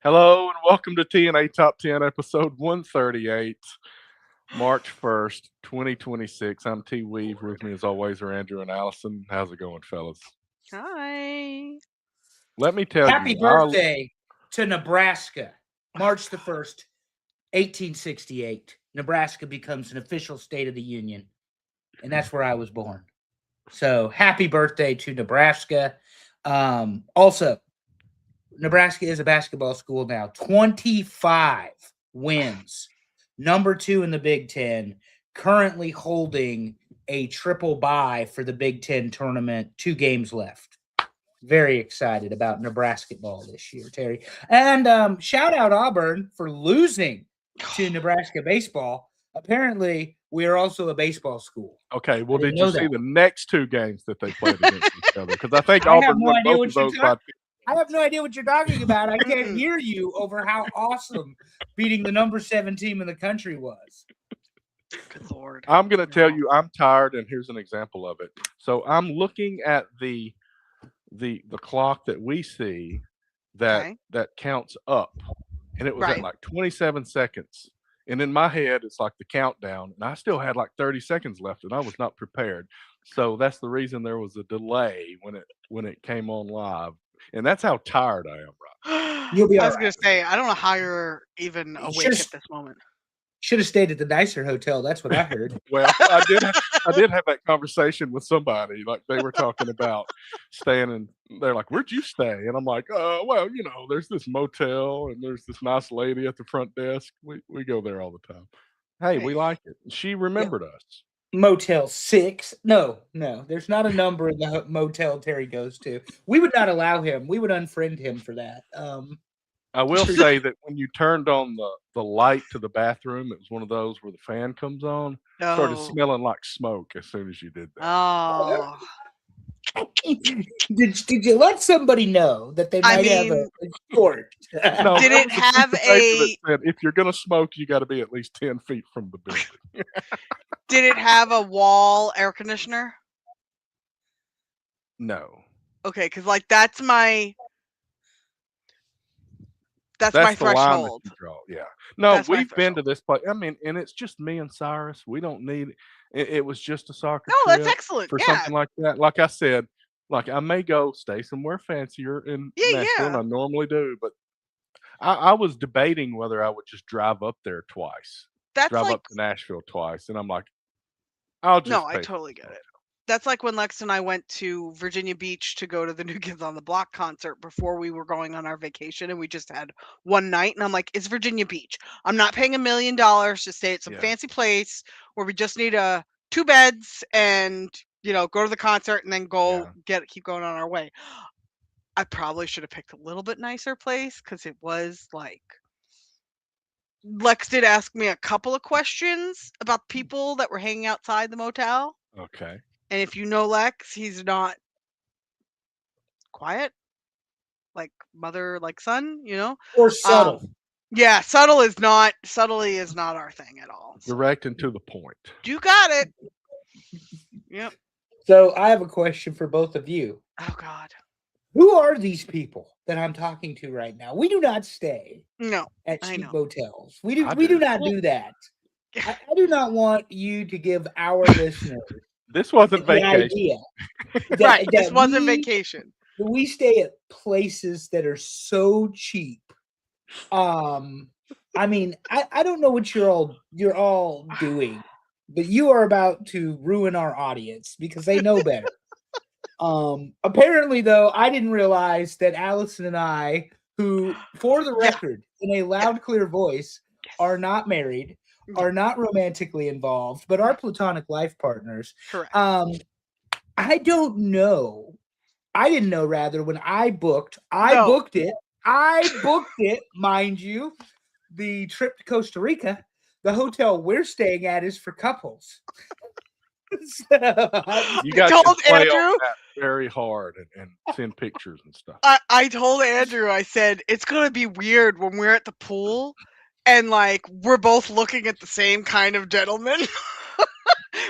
Hello and welcome to TNA Top 10, episode 138, March 1st, 2026. I'm T Weave. With me, as always, are Andrew and Allison. How's it going, fellas? Hi. Let me tell Happy you. birthday to Nebraska. March the 1st, 1868. Nebraska becomes an official state of the Union. And that's where I was born. So happy birthday to Nebraska. Also, Nebraska is a basketball school now. 25 wins. Number 2 in the Big Ten. Currently holding a triple bye for the Big Ten tournament. 2 games left. Very excited about Nebraska ball this year, Terry. And shout out Auburn for losing to Nebraska baseball. Apparently, we are also a baseball school. Okay, well, did you see the next 2 games that they played against each other? Because I think I Auburn won both of those by. I have no idea what you're talking about. I can't hear you over how awesome beating the number 7 team in the country was. Good Lord. I'm going to tell you, I'm tired, and here's an example of it. So I'm looking at the clock that we see that counts up, and it was at like 27 seconds. And in my head, it's like the countdown, and I still had like 30 seconds left, and I was not prepared. So that's the reason there was a delay when it came on live. And that's how tired I am, right? You'll be I was going to say, I don't know how you're even awake at this moment. Should have stayed at the nicer hotel. That's what I heard. Well, I did have that conversation with somebody. Like they were talking about staying, and they're like, "Where'd you stay?" And I'm like, well, there's this motel, and there's this nice lady at the front desk. We go there all the time. Hey, we like it. She remembered us. Motel 6. No, there's not a number in the motel Terry goes to. We would not allow him. We would unfriend him for that. I will say that when you turned on the light to the bathroom, it was one of those where the fan comes on. It started smelling like smoke as soon as you did that. Oh. Did you let somebody know that they might have a short? No, did it have a... If you're going to smoke, you got to be at least 10 feet from the building. Did it have a wall air conditioner? No. Okay, because like that's my threshold. Yeah. No, we've been to this place. I mean, and it's just me and Cyrus. We don't need it was just a soccer trip. That's excellent. For something like that. Like I said, like I may go stay somewhere fancier in Nashville than I normally do, but I was debating whether I would just drive up there twice. Drive up to Nashville twice, and I'm like, I'll just I totally get it. That's like when Lex and I went to Virginia Beach to go to the New Kids on the Block concert before we were going on our vacation, and we just had one night, and I'm like, it's Virginia Beach. I'm not paying $1 million to stay at some fancy place where we just need 2 beds and, go to the concert and then keep going on our way. I probably should have picked a little bit nicer place because it was like, Lex did ask me a couple of questions about people that were hanging outside the motel. Okay. And if you know Lex, he's not quiet, like mother, like son, Or subtle. Subtlety is not our thing at all. So. Direct and to the point. You got it. Yep. So I have a question for both of you. Oh, God. Who are these people that I'm talking to right now? We do not stay at cheap motels. We do not do that. I do not want you to give our listeners this wasn't vacation. This wasn't vacation. We stay at places that are so cheap. I mean, I don't know what you're all doing, but you are about to ruin our audience because they know better. Apparently, though, I didn't realize that Allison and I, who, for the record, in a loud, clear voice, are not married, are not romantically involved, but are platonic life partners. Correct. I don't know. I didn't know, rather, when I booked it. I booked it, mind you, the trip to Costa Rica. The hotel we're staying at is for couples. You got to play on that very hard and send pictures and stuff. I told Andrew, I said, it's going to be weird when we're at the pool and like we're both looking at the same kind of gentleman.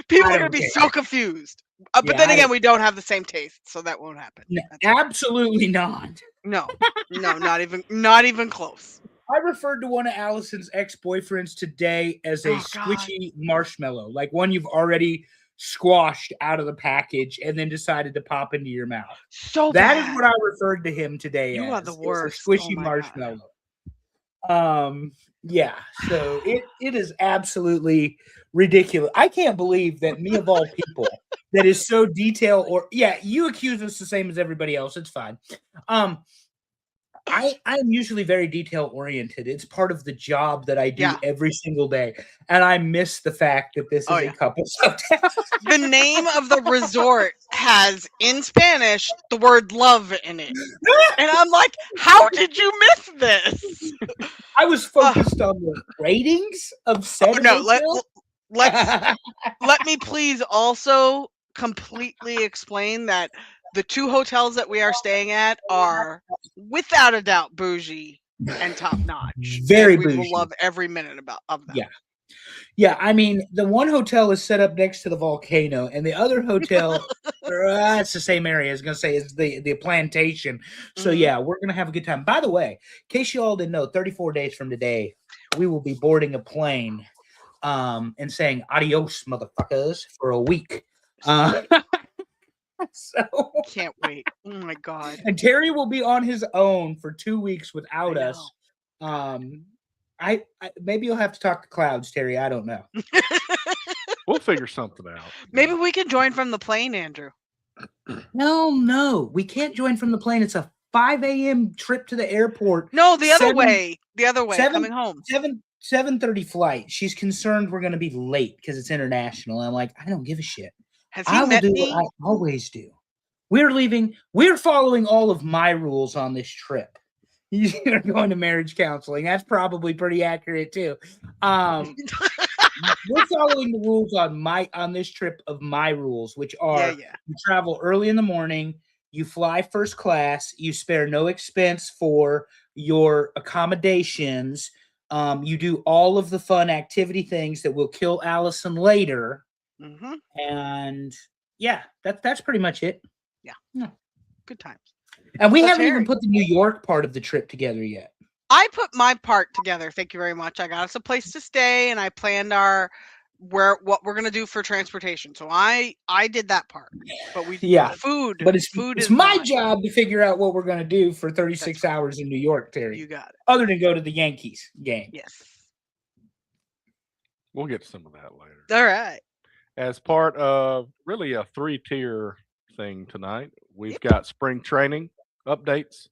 People are going to be so confused. But then again, we don't have the same taste, so that won't happen. No, absolutely not. No. No, not even close. I referred to one of Allison's ex-boyfriends today as a squishy marshmallow, like one you've already squashed out of the package and then decided to pop into your mouth. So that bad. is what I referred to him today You as. are the worst. A squishy marshmallow. Yeah, so it is absolutely ridiculous. I can't believe that me of all people that is so detail or you accuse us the same as everybody else. It's fine. I'm usually very detail oriented. It's part of the job that I do every single day. And I miss the fact that this is a couple hotel. The name of the resort has in Spanish the word love in it. And I'm like, how did you miss this? I was focused on the ratings of said hotel. Let me please also completely explain that the 2 hotels that we are staying at are without a doubt bougie and top notch. Very we bougie. will love every minute of them. Yeah. I mean, the one hotel is set up next to the volcano, and the other hotel, it's the same area. I was gonna say is the plantation. So we're gonna have a good time. By the way, in case you all didn't know, 34 days from today, we will be boarding a plane, and saying adios, motherfuckers, for a week. So can't wait. Oh my god. And Terry will be on his own for 2 weeks without us. I maybe you'll have to talk to clouds, Terry. I don't know. We'll figure something out. Maybe we can join from the plane, Andrew. No, we can't join from the plane. It's a 5 a.m. trip to the airport. No, the other way. The other way, coming home. 7:30 flight. She's concerned we're going to be late because it's international. I'm like, I don't give a shit. Has he met me? What I always do. We're leaving. We're following all of my rules on this trip. You're going to marriage counseling. That's probably pretty accurate too. We're following the rules on this trip of my rules, which are you travel early in the morning, you fly first class, you spare no expense for your accommodations, you do all of the fun activity things that will kill Allison later. And that's pretty much it. Yeah. Good times. And we haven't even put the New York part of the trip together yet. I put my part together. Thank you very much. I got us a place to stay, and I planned what we're gonna do for transportation. So I did that part. But food. But it's my job to figure out what we're gonna do for 36 hours in New York, Terry. You got it. Other than go to the Yankees game. Yes. We'll get to some of that later. All right. As part of really a 3-tier thing tonight, we've got spring training updates.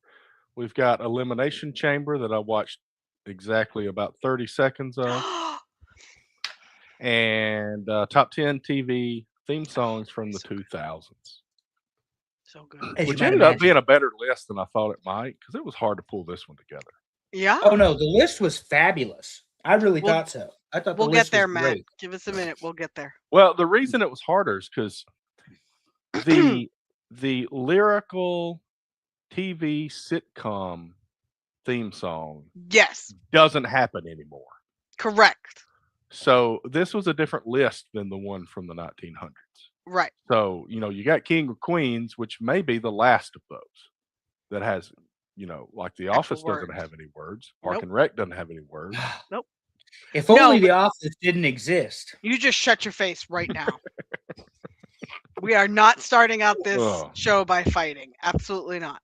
We've got Elimination Chamber that I watched exactly about 30 seconds of. And top 10 TV theme songs from the 2000s. So good. Which ended up being a better list than I thought it might, because it was hard to pull this one together. Yeah. Oh no, the list was fabulous. I really thought so. I thought we'll get there, Matt. Give us a minute. We'll get there. Well, the reason it was harder is because the lyrical TV sitcom theme song doesn't happen anymore. Correct. So this was a different list than the one from the 1900s. Right. So, you got King of Queens, which may be the last of those that has, like The Office doesn't have any words. Park and Rec doesn't have any words. Nope. If only The Office didn't exist. You just shut your face right now. We are not starting out this show by fighting. Absolutely not.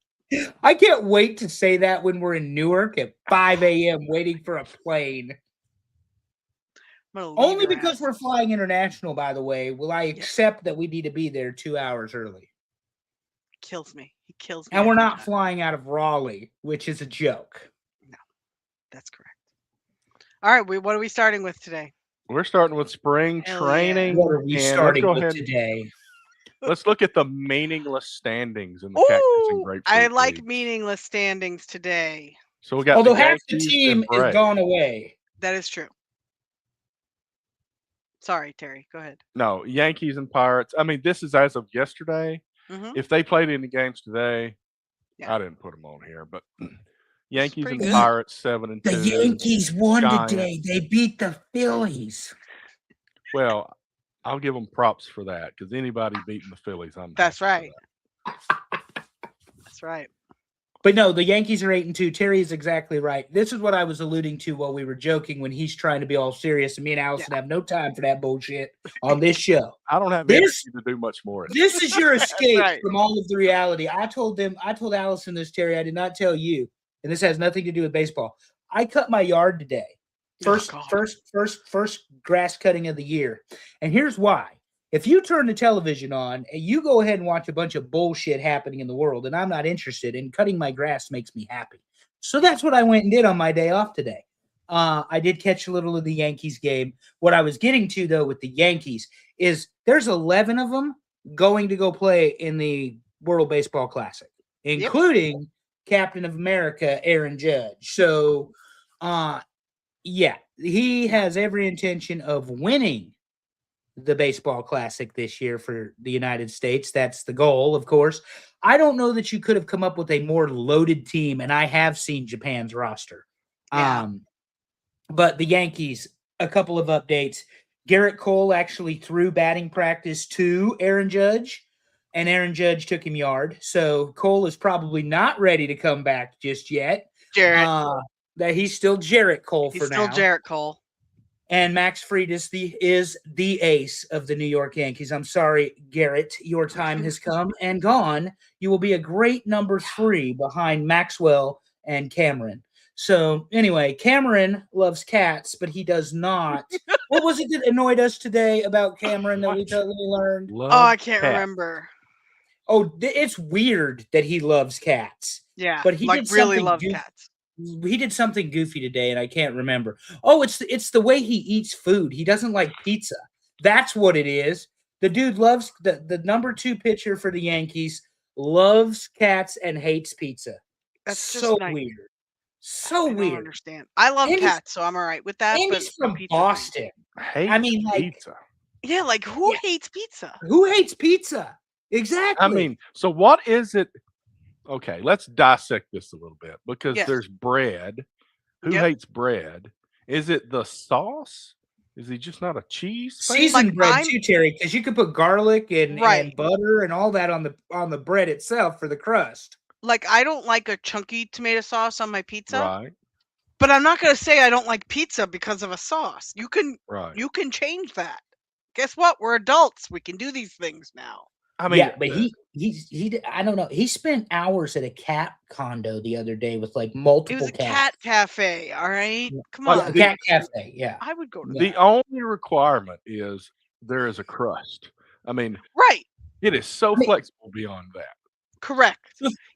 I can't wait to say that when we're in Newark at 5 a.m. waiting for a plane. Only because we're flying international, by the way, will I accept that we need to be there 2 hours early. Kills me. He kills me. And we're not flying out of Raleigh, which is a joke. No, that's correct. All right, what are we starting with today? We're starting with spring training. What are we starting with today? Let's look at the meaningless standings in the Cactus and Grapefruit I like League. Meaningless standings today. So we got although half the team is gone away. That is true. Sorry, Terry. Go ahead. No, Yankees and Pirates. I mean, this is as of yesterday. If they played any games today, I didn't put them on here, but Yankees and Pirates 7-2. The Yankees won today. They beat the Phillies. Well, I'll give them props for that because anybody beating the Phillies, That's right. That's right. But no, the Yankees are 8-2. Terry is exactly right. This is what I was alluding to while we were joking when he's trying to be all serious, and me and Allison have no time for that bullshit on this show. I don't have energy to do much more. This is your escape from all of the reality. I told Allison this, Terry. I did not tell you, and this has nothing to do with baseball. I cut my yard today. First grass cutting of the year. And here's why. If you turn the television on and you go ahead and watch a bunch of bullshit happening in the world, and I'm not interested, in cutting my grass makes me happy. So that's what I went and did on my day off today. I did catch a little of the Yankees game. What I was getting to, though, with the Yankees is there's 11 of them going to go play in the World Baseball Classic, including Captain of America, Aaron Judge. So, yeah, he has every intention of winning the Baseball Classic this year for the United States. That's the goal, of course. I don't know that you could have come up with a more loaded team, and I have seen Japan's roster. Yeah. But the Yankees, a couple of updates. Garrett Cole actually threw batting practice to Aaron Judge, and Aaron Judge took him yard. So Cole is probably not ready to come back just yet. Jarrett. That he's still Jarrett Cole he's for now. He's still Jarrett Cole. And Max Fried is the ace of the New York Yankees. I'm sorry, Garrett. Your time has come and gone. You will be a great number 3 behind Maxwell and Cameron. So anyway, Cameron loves cats, but he does not. What was it that annoyed us today about Cameron that we totally learned? I can't remember. Oh, it's weird that he loves cats. Yeah, but he did really loves cats. He did something goofy today, and I can't remember. Oh, it's the way he eats food. He doesn't like pizza. That's what it is. The dude loves the number 2 pitcher for the Yankees, loves cats and hates pizza. That's so nice. Weird. So weird. I don't understand. I love cats, so I'm all right with that. And he's from Boston. I mean, like pizza. Yeah, like who hates pizza? Who hates pizza? Exactly. I mean, so what is it? Okay, let's dissect this a little bit because there's bread. Who hates bread? Is it the sauce? Is he just not a cheese fan? Seasoned bread too, Terry, because you could put garlic and butter and all that on the bread itself for the crust. Like, I don't like a chunky tomato sauce on my pizza. Right. But I'm not going to say I don't like pizza because of a sauce. You can change that. Guess what? We're adults. We can do these things now. I mean, but he I don't know. He spent hours at a cat condo the other day with like multiple cats. It was a cat cafe, all right? Come on. A cat cafe, yeah. I would go to the only requirement is there is a crust. I mean, it is so flexible beyond that. Correct.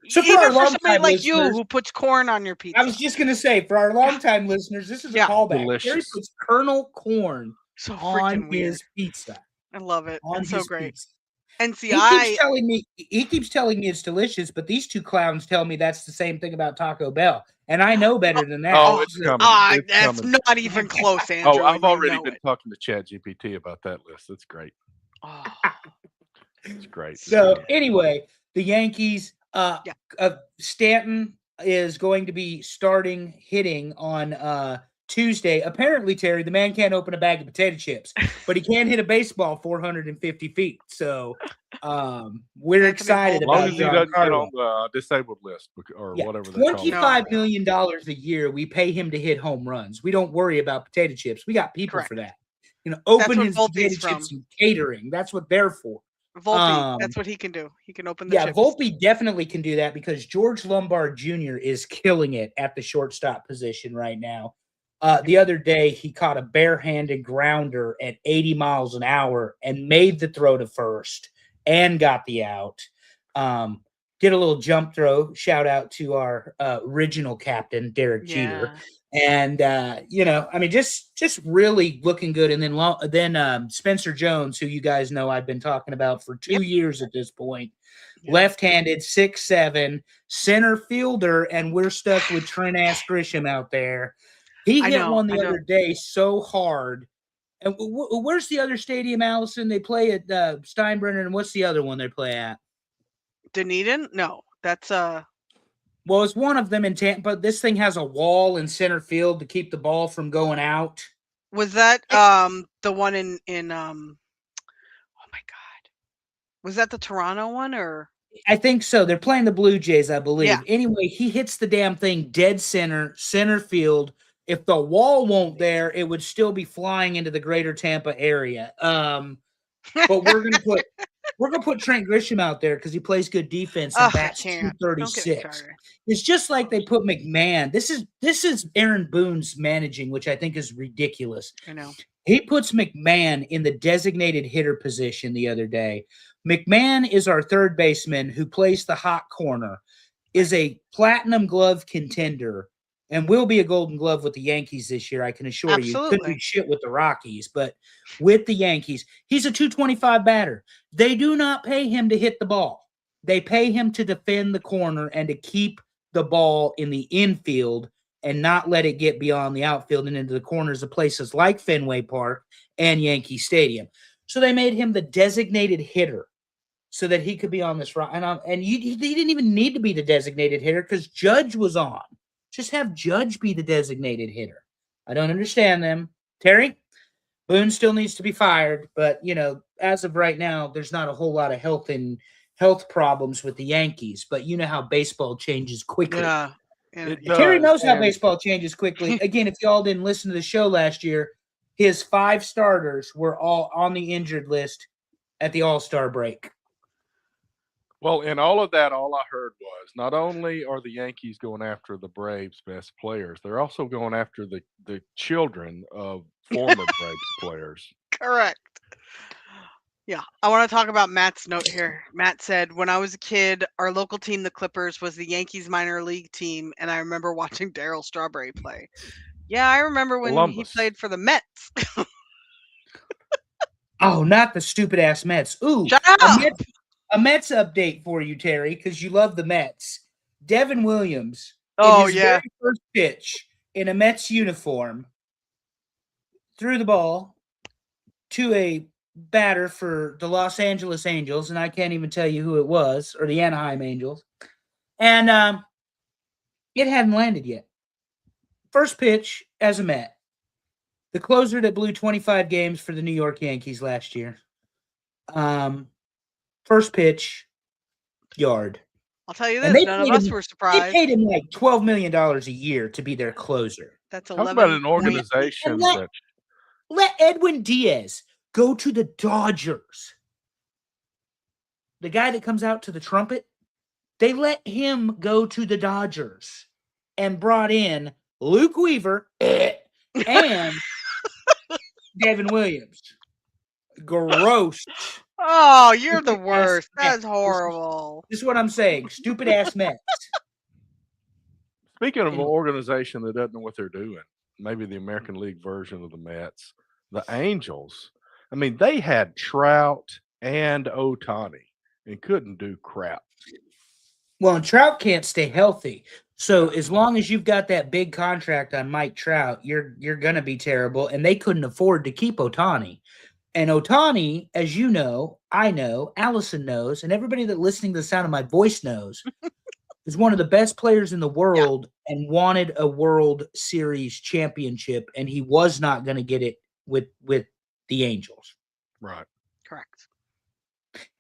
So even for somebody like you who puts corn on your pizza. I was just going to say, for our longtime listeners, this is a callback. Delicious. Terry puts kernel corn on his pizza. I love it. It's so great. Pizza. And see, he keeps telling me it's delicious, but these two clowns tell me that's the same thing about Taco Bell, and I know better than that. Oh, it's coming. That's not even close, Andrew. Oh, I've already been talking to ChatGPT about that list. That's great. Oh, it's great. So anyway, the Yankees, Stanton is going to be starting hitting on Tuesday. Apparently, Terry, the man can't open a bag of potato chips, but he can hit a baseball 450 feet. So we're excited about it. As long as he doesn't get on the disabled list or whatever. $25 million a year we pay him to hit home runs. We don't worry about potato chips. We got people for that. Open his potato chips and catering. That's what they're for. Volpe, that's what he can do. He can open the chips. Volpe definitely can do that because George Lombard Jr. is killing it at the shortstop position right now. The other day, he caught a barehanded grounder at 80 miles an hour and made the throw to first and got the out. Did a little jump throw. Shout out to our original captain, Derek Jeter. And, I mean, just really looking good. And then Spencer Jones, who you guys know I've been talking about for 2 years at this point, left-handed, 6'7", center fielder, and we're stuck with Trent Grisham out there. He hit one the other day so hard. And where's the other stadium, Allison? They play at Steinbrenner, and what's the other one they play at? Dunedin? No, that's Well, it's one of them in Tampa, but this thing has a wall in center field to keep the ball from going out. Was that the one in oh my God. Was that the Toronto one or I think so. They're playing the Blue Jays, I believe. Yeah. Anyway, he hits the damn thing dead center field. If the wall won't there, it would still be flying into the greater Tampa area. But we're gonna put Trent Grisham out there because he plays good defense and bats 236. It's just like they put McMahon. This is Aaron Boone's managing, which I think is ridiculous. I know. He puts McMahon in the designated hitter position the other day. McMahon is our third baseman who plays the hot corner, is a platinum glove contender, and will be a Golden Glove with the Yankees this year, I can assure you. Couldn't do shit with the Rockies, but with the Yankees, he's a 225 batter. They do not pay him to hit the ball. They pay him to defend the corner and to keep the ball in the infield and not let it get beyond the outfield and into the corners of places like Fenway Park and Yankee Stadium. So they made him the designated hitter so that he could be on this run. And he didn't even need to be the designated hitter because Judge was on. Just have Judge be the designated hitter. I don't understand them. Terry, Boone still needs to be fired, but, as of right now, there's not a whole lot of health problems with the Yankees, but you know how baseball changes quickly. Yeah. Terry knows how baseball changes quickly. Again, if y'all didn't listen to the show last year, his 5 starters were all on the injured list at the All-Star break. Well, in all of that, all I heard was not only are the Yankees going after the Braves' best players, they're also going after the children of former Braves players. Correct. Yeah, I want to talk about Matt's note here. Matt said, when I was a kid, our local team, the Clippers, was the Yankees minor league team, and I remember watching Darryl Strawberry play. Yeah, I remember when he played for the Mets. Oh, not the stupid-ass Mets. Ooh, shut up! A Mets update for you, Terry, because you love the Mets. Devin Williams, in his very first pitch in a Mets uniform, threw the ball to a batter for the Los Angeles Angels, and I can't even tell you who it was, or the Anaheim Angels, and it hadn't landed yet. First pitch as a Met. The closer that blew 25 games for the New York Yankees last year. First pitch, yard. I'll tell you this, none of us were surprised. They paid him like $12 million a year to be their closer. That's Talk about an organization let Edwin Diaz go to the Dodgers. The guy that comes out to the trumpet, they let him go to the Dodgers and brought in Luke Weaver and Devin Williams. Gross. Oh, you're the worst. That's horrible. This is what I'm saying. Stupid ass Mets. Speaking of an organization that doesn't know what they're doing, maybe the American League version of the Mets, the Angels. I mean, they had Trout and Ohtani and couldn't do crap. Well, and Trout can't stay healthy. So as long as you've got that big contract on Mike Trout, you're going to be terrible. And they couldn't afford to keep Ohtani. And Ohtani, as you know, I know, Allison knows, and everybody that listening to the sound of my voice knows, is one of the best players in the world and wanted a World Series championship, and he was not going to get it with the Angels. Right. Correct.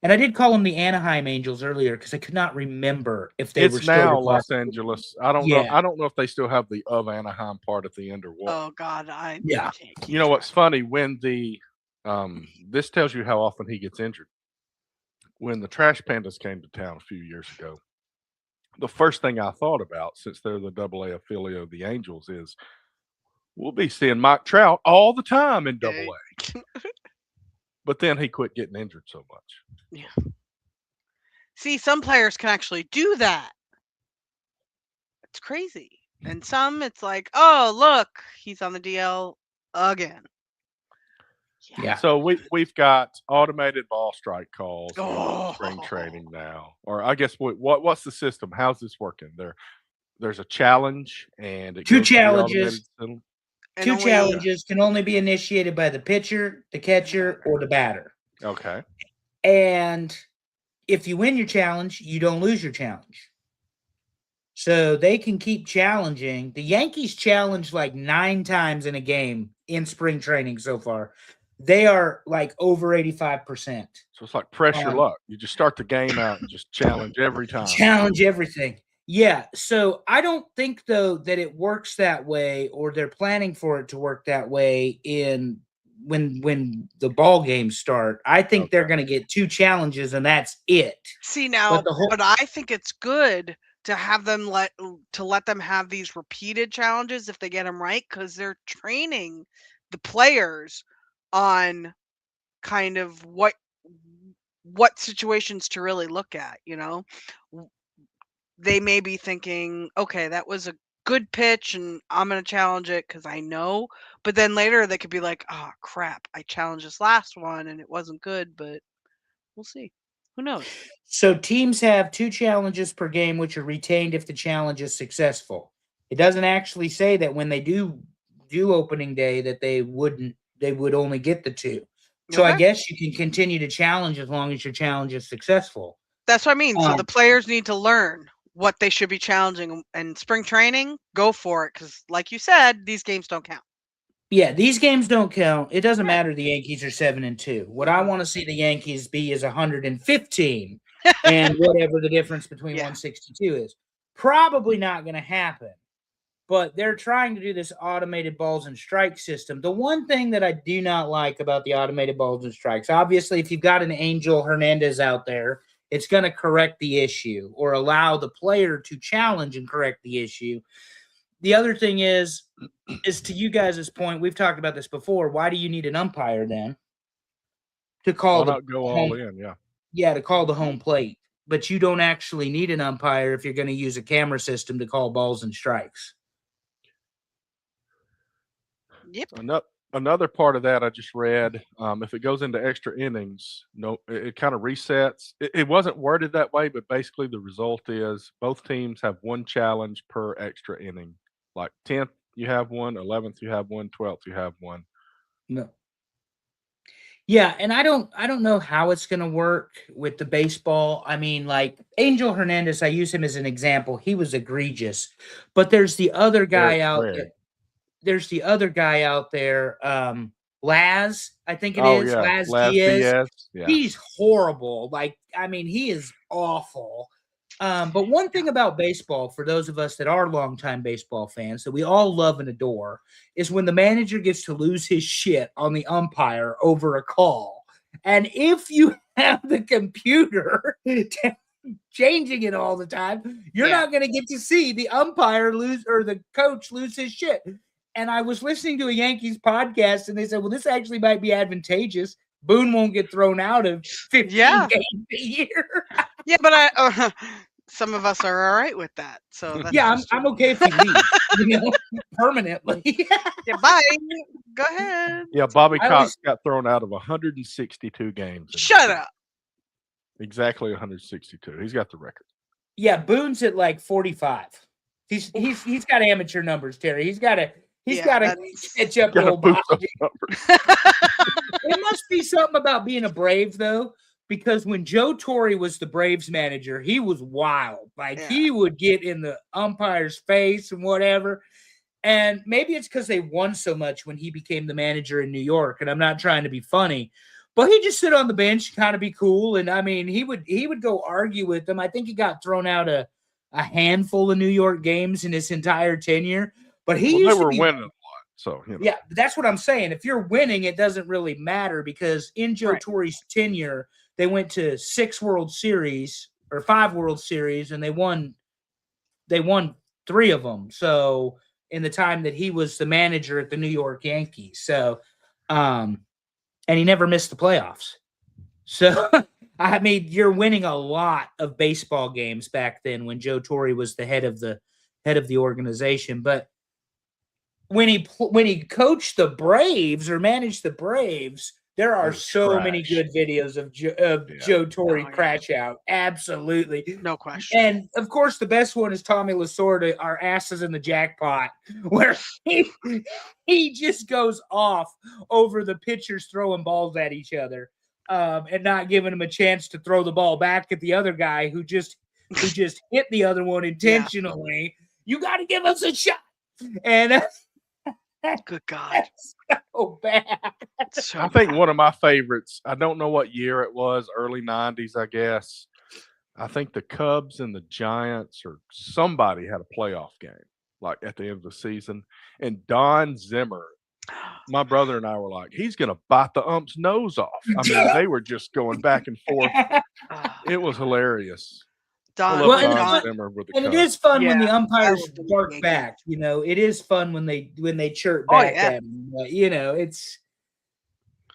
And I did call them the Anaheim Angels earlier because I could not remember if they were still now Los Angeles. I don't know. I don't know if they still have the of Anaheim part at the end or what. Oh God, You know what's funny when the this tells you how often he gets injured. When the Trash Pandas came to town a few years ago, the first thing I thought about, since they're the AA affiliate of the Angels, is we'll be seeing Mike Trout all the time in AA. But then he quit getting injured so much. Yeah. See, some players can actually do that. It's crazy. And some, it's like, oh, look, he's on the DL again. Yeah. So we've got automated ball strike calls in spring training now, or I guess what's the system? How's this working? There's a challenge and it two challenges. Two challenges can only be initiated by the pitcher, the catcher, or the batter. Okay. And if you win your challenge, you don't lose your challenge. So they can keep challenging. The Yankees challenged like 9 times in a game in spring training so far. They are like over 85%. So it's like press your luck. You just start the game out and just challenge every time. Challenge everything. Yeah. So I don't think, though, that it works that way, or they're planning for it to work that way when the ball games start. I think they're going to get 2 challenges and that's it. See now, but I think it's good to have them let them have these repeated challenges if they get them right, because they're training the players on kind of what situations to really look at. They may be thinking, okay, that was a good pitch and I'm going to challenge it because I know. But then later they could be like, oh, crap, I challenged this last one and it wasn't good, but we'll see. Who knows? So teams have 2 challenges per game, which are retained if the challenge is successful. It doesn't actually say that when they do opening day that they would only get the 2. So I guess you can continue to challenge as long as your challenge is successful. That's what I mean. So the players need to learn what they should be challenging, and spring training, go for it. Because like you said, these games don't count. Yeah, these games don't count. It doesn't matter. The Yankees are 7-2. What I want to see the Yankees be is 115 and whatever the difference between 162 is. Probably not going to happen. But they're trying to do this automated balls and strikes system. The one thing that I do not like about the automated balls and strikes, obviously, if you've got an Angel Hernandez out there, it's going to correct the issue or allow the player to challenge and correct the issue. The other thing is to you guys' point, we've talked about this before. Why do you need an umpire then to call not go all in? Yeah, to call the home plate. But you don't actually need an umpire if you're going to use a camera system to call balls and strikes. Yep. Another part of that I just read, if it goes into extra innings, it kind of resets. It wasn't worded that way, but basically the result is both teams have 1 challenge per extra inning. Like 10th, you have 1, 11th, you have 1, 12th, you have 1. No. Yeah, and I don't know how it's going to work with the baseball. I mean, like Angel Hernandez, I use him as an example. He was egregious, but there's the other guy out there. There's the other guy out there, Laz, I think it is. Yeah. Laz Diaz. Yeah. He's horrible. Like, I mean, he is awful. But one thing about baseball, for those of us that are longtime baseball fans that we all love and adore, is when the manager gets to lose his shit on the umpire over a call. And if you have the computer changing it all the time, you're not going to get to see the umpire lose or the coach lose his shit. And I was listening to a Yankees podcast, and they said, well, this actually might be advantageous. Boone won't get thrown out of 15 games a year. Yeah, but some of us are all right with that. So that's I'm okay if he leaves, permanently. Yeah, bye. Go ahead. Yeah, Bobby Cox got thrown out of 162 games. Shut up. Exactly 162. He's got the record. Yeah, Boone's at like 45. He's got amateur numbers, Terry. He's got to catch up to old Bobby. It must be something about being a Brave, though, because when Joe Torre was the Braves manager, he was wild. Like, he would get in the umpire's face and whatever. And maybe it's because they won so much when he became the manager in New York. And I'm not trying to be funny, but he'd just sit on the bench, kind of be cool. And I mean, he would go argue with them. I think he got thrown out a handful of New York games in his entire tenure. But they were winning a lot. So, yeah, that's what I'm saying. If you're winning, it doesn't really matter, because in Joe Torre's tenure, they went to 6 World Series or 5 World Series, and they won 3 of them. So in the time that he was the manager at the New York Yankees. So, and he never missed the playoffs. So, I mean, you're winning a lot of baseball games back then when Joe Torre was the head of the organization. But when he coached the Braves or managed the Braves, there are so many good videos of Joe Torre crash out. Absolutely. No question. And, of course, the best one is Tommy Lasorda, our asses in the jackpot, where he just goes off over the pitchers throwing balls at each other and not giving him a chance to throw the ball back at the other guy who just hit the other one intentionally. Yeah. You got to give us a shot. And good God. So bad. So I think bad. one of my favorites, I don't know what year it was, early 90s, I guess. I think the Cubs and the Giants or somebody had a playoff game, like at the end of the season. And Don Zimmer, my brother and I were like, he's going to bite the ump's nose off. I mean, they were just going back and forth. It was hilarious. I Don, love Well, when Don Don, Zimmer with the and it Cubs. is fun when yeah, the I umpires love the bark Yankees. back. You know, it is fun when they chirp Oh back yeah. at him. You know, it's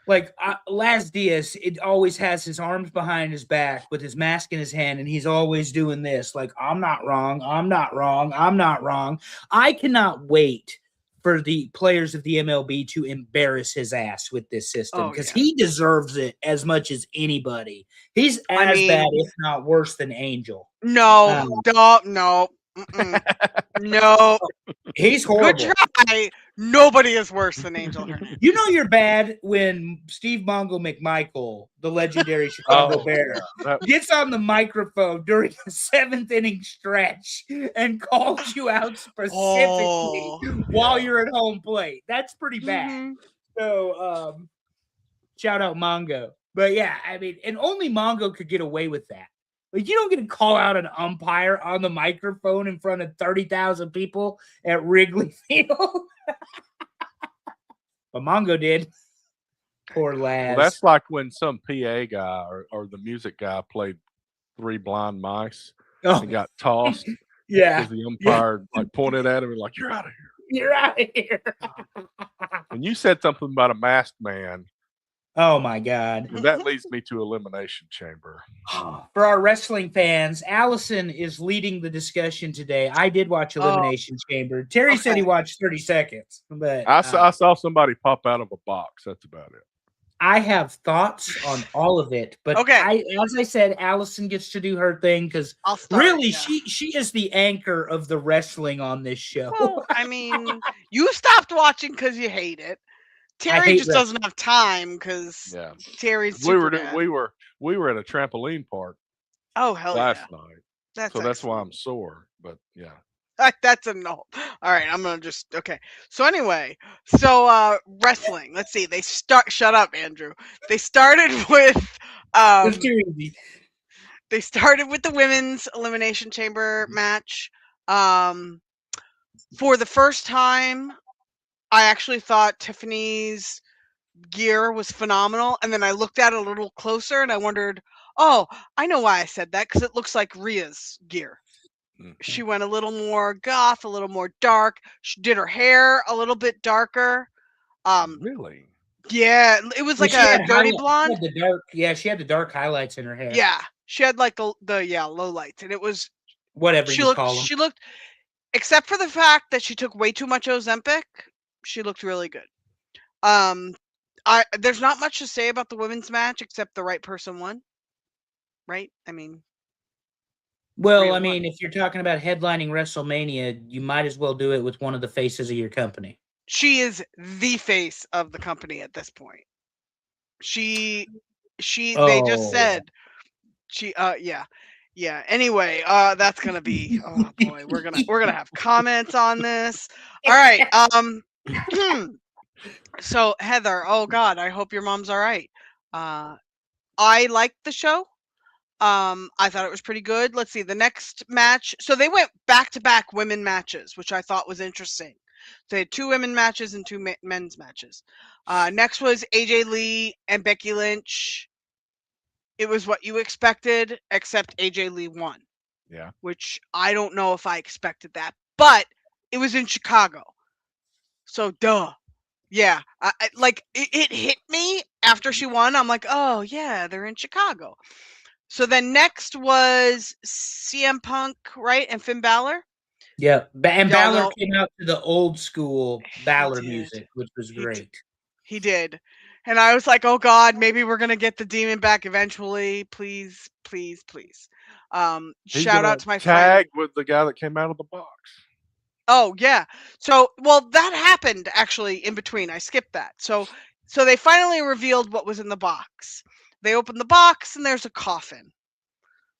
like Las Diaz. It always has his arms behind his back with his mask in his hand, and he's always doing this. Like, I'm not wrong. I'm not wrong. I'm not wrong. I cannot wait for the players of the MLB to embarrass his ass with this system Oh because yeah. he deserves it as much as anybody. He's I as bad, mean, if not worse, than Angel. no, Um, no, mm-mm, no. He's Good horrible. try. Nobody is worse than Angel Hernandez. You know you're bad when Steve Mongo McMichael, the legendary Chicago Oh, Bear, that, gets on the microphone during the seventh inning stretch and calls you out specifically while yeah. you're at home plate. That's pretty bad. Mhm. So shout out Mongo. But yeah, I mean, and only Mongo could get away with that. Like, you don't get to call out an umpire on the microphone in front of 30,000 people at Wrigley Field. But Mongo did. Poor Laz. Well, that's like when some PA guy or the music guy played Three Blind Mice and got tossed yeah. because the umpire like pointed at him and like, you're out of here. You're out of here. And you said something about a masked man. Oh my God. And that leads me to Elimination Chamber. For our wrestling fans, Allison is leading the discussion today. I did watch Elimination Chamber. Terry said he watched 30 seconds, but I saw somebody pop out of a box. That's about it. I have thoughts on all of it, but as I said, Allison gets to do her thing because really she is the anchor of the wrestling on this show. Well, I mean, you stopped watching because you hate it. Terry just doesn't have time because Terry's we were at a trampoline park. Oh hell last night. That's so that's why I'm sore. But yeah. That's a no. All right, I'm gonna just So anyway, wrestling. Let's see. Shut up, Andrew. They started with they started with the women's elimination chamber match. For the first time, I actually thought Tiffany's gear was phenomenal, and then I looked at it a little closer and I wondered, oh, I know why I said that, because it looks like Rhea's gear. She went a little more goth, a little more dark. She did her hair a little bit darker. Really? Yeah, it was like a dirty blonde. She had the dark highlights in her hair. Yeah, she had like the low lights, and it was whatever you call them. She looked, except for the fact that she took way too much Ozempic, she looked really good. There's not much to say about the women's match except the right person won. Right? I mean. Well, I mean, if you're talking about headlining WrestleMania, you might as well do it with one of the faces of your company. She is the face of the company at this point. They just said yeah. Anyway, that's gonna be oh boy, we're gonna have comments on this. All right. So Heather, oh God, I hope your mom's all right. I liked the show. I thought it was pretty good. Let's see the next match. So they went back-to-back women matches, which I thought was interesting. So they had 2 women matches and 2 men's matches. Next was AJ Lee and Becky Lynch. It was what you expected, except AJ Lee won. Yeah. Which I don't know if I expected that, but it was in Chicago. So duh. Yeah, it hit me after she won. I'm like, oh yeah, they're in Chicago. So then next was CM Punk, right, and Finn Balor. Yeah, and Balor came out to the old school Balor music, which was great. He did, and I was like, oh God, maybe we're gonna get the demon back eventually. Please, please, please. Shout out to my tag with the guy that came out of the box. Oh yeah. So that happened actually in between. I skipped that. So they finally revealed what was in the box. They opened the box and there's a coffin.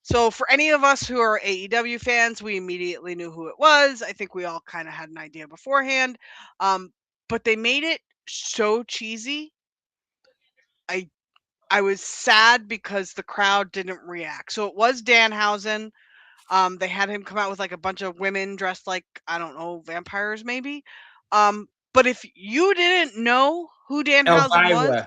So for any of us who are AEW fans, we immediately knew who it was. I think we all kind of had an idea beforehand. But they made it so cheesy I I was sad because the crowd didn't react. So it was Danhausen. They had him come out with like a bunch of women dressed like, I don't know, vampires maybe. But if you didn't know who Danhausen was,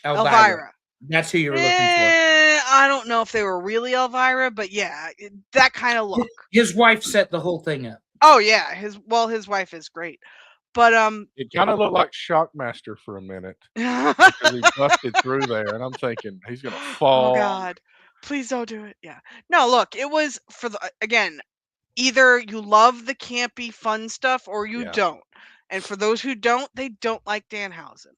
Elvira. That's who you were looking for. I don't know if they were really Elvira, but yeah, that kind of look. His wife set the whole thing up. Oh yeah, his wife is great. But it kind of looked like Shockmaster for a minute because he busted through there, and I'm thinking he's gonna fall. Oh God, please don't do it. Yeah, no, look, it was for the again. Either you love the campy fun stuff or you don't. And for those who don't, they don't like Danhausen.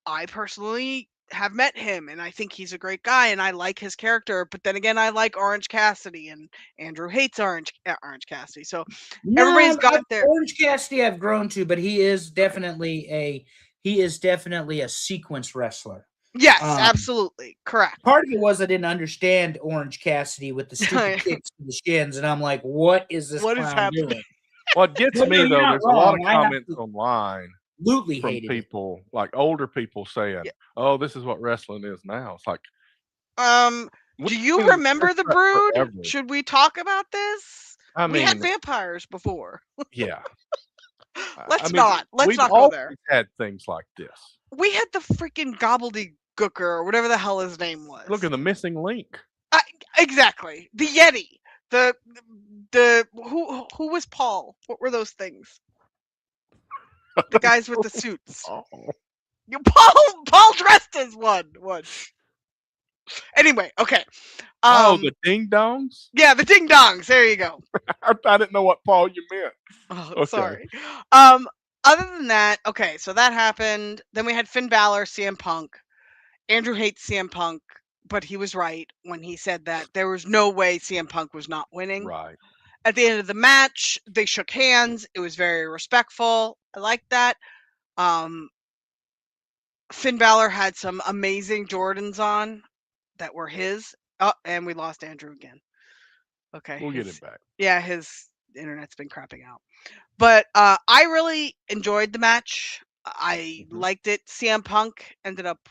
I personally have met him and I think he's a great guy and I like his character, but then again I like Orange Cassidy and Andrew hates Orange Cassidy. So everybody's got their Orange Cassidy I've grown to, but he is definitely a sequence wrestler. Yes, absolutely. Correct. Part of it was I didn't understand Orange Cassidy with the stupid kicks to the shins, and I'm like, what is this clown doing? What gets me, though, there's a lot of comments online from people, like older people saying, oh, this is what wrestling is now. It's like, do you remember the Brood? Forever. Should we talk about this? I mean, we had vampires before. Yeah. Let's not go there. We've had things like this. We had the freaking gobbledygooker or whatever the hell his name was. Look at the missing link. Exactly. The Yeti. The who was Paul? What were those things? The guys with the suits. Oh. Paul dressed as one. Anyway, okay. The ding dongs? Yeah, the ding dongs. There you go. I didn't know what Paul you meant. Oh, okay. Sorry. Other than that, okay, so that happened. Then we had Finn Balor, CM Punk. Andrew hates CM Punk, but he was right when he said that there was no way CM Punk was not winning. Right. At the end of the match, they shook hands. It was very respectful. I liked that. Finn Balor had some amazing Jordans on that were his. Oh, and we lost Andrew again. Okay. We'll get it back. Yeah, his internet's been crapping out. But I really enjoyed the match. I liked it. CM Punk ended up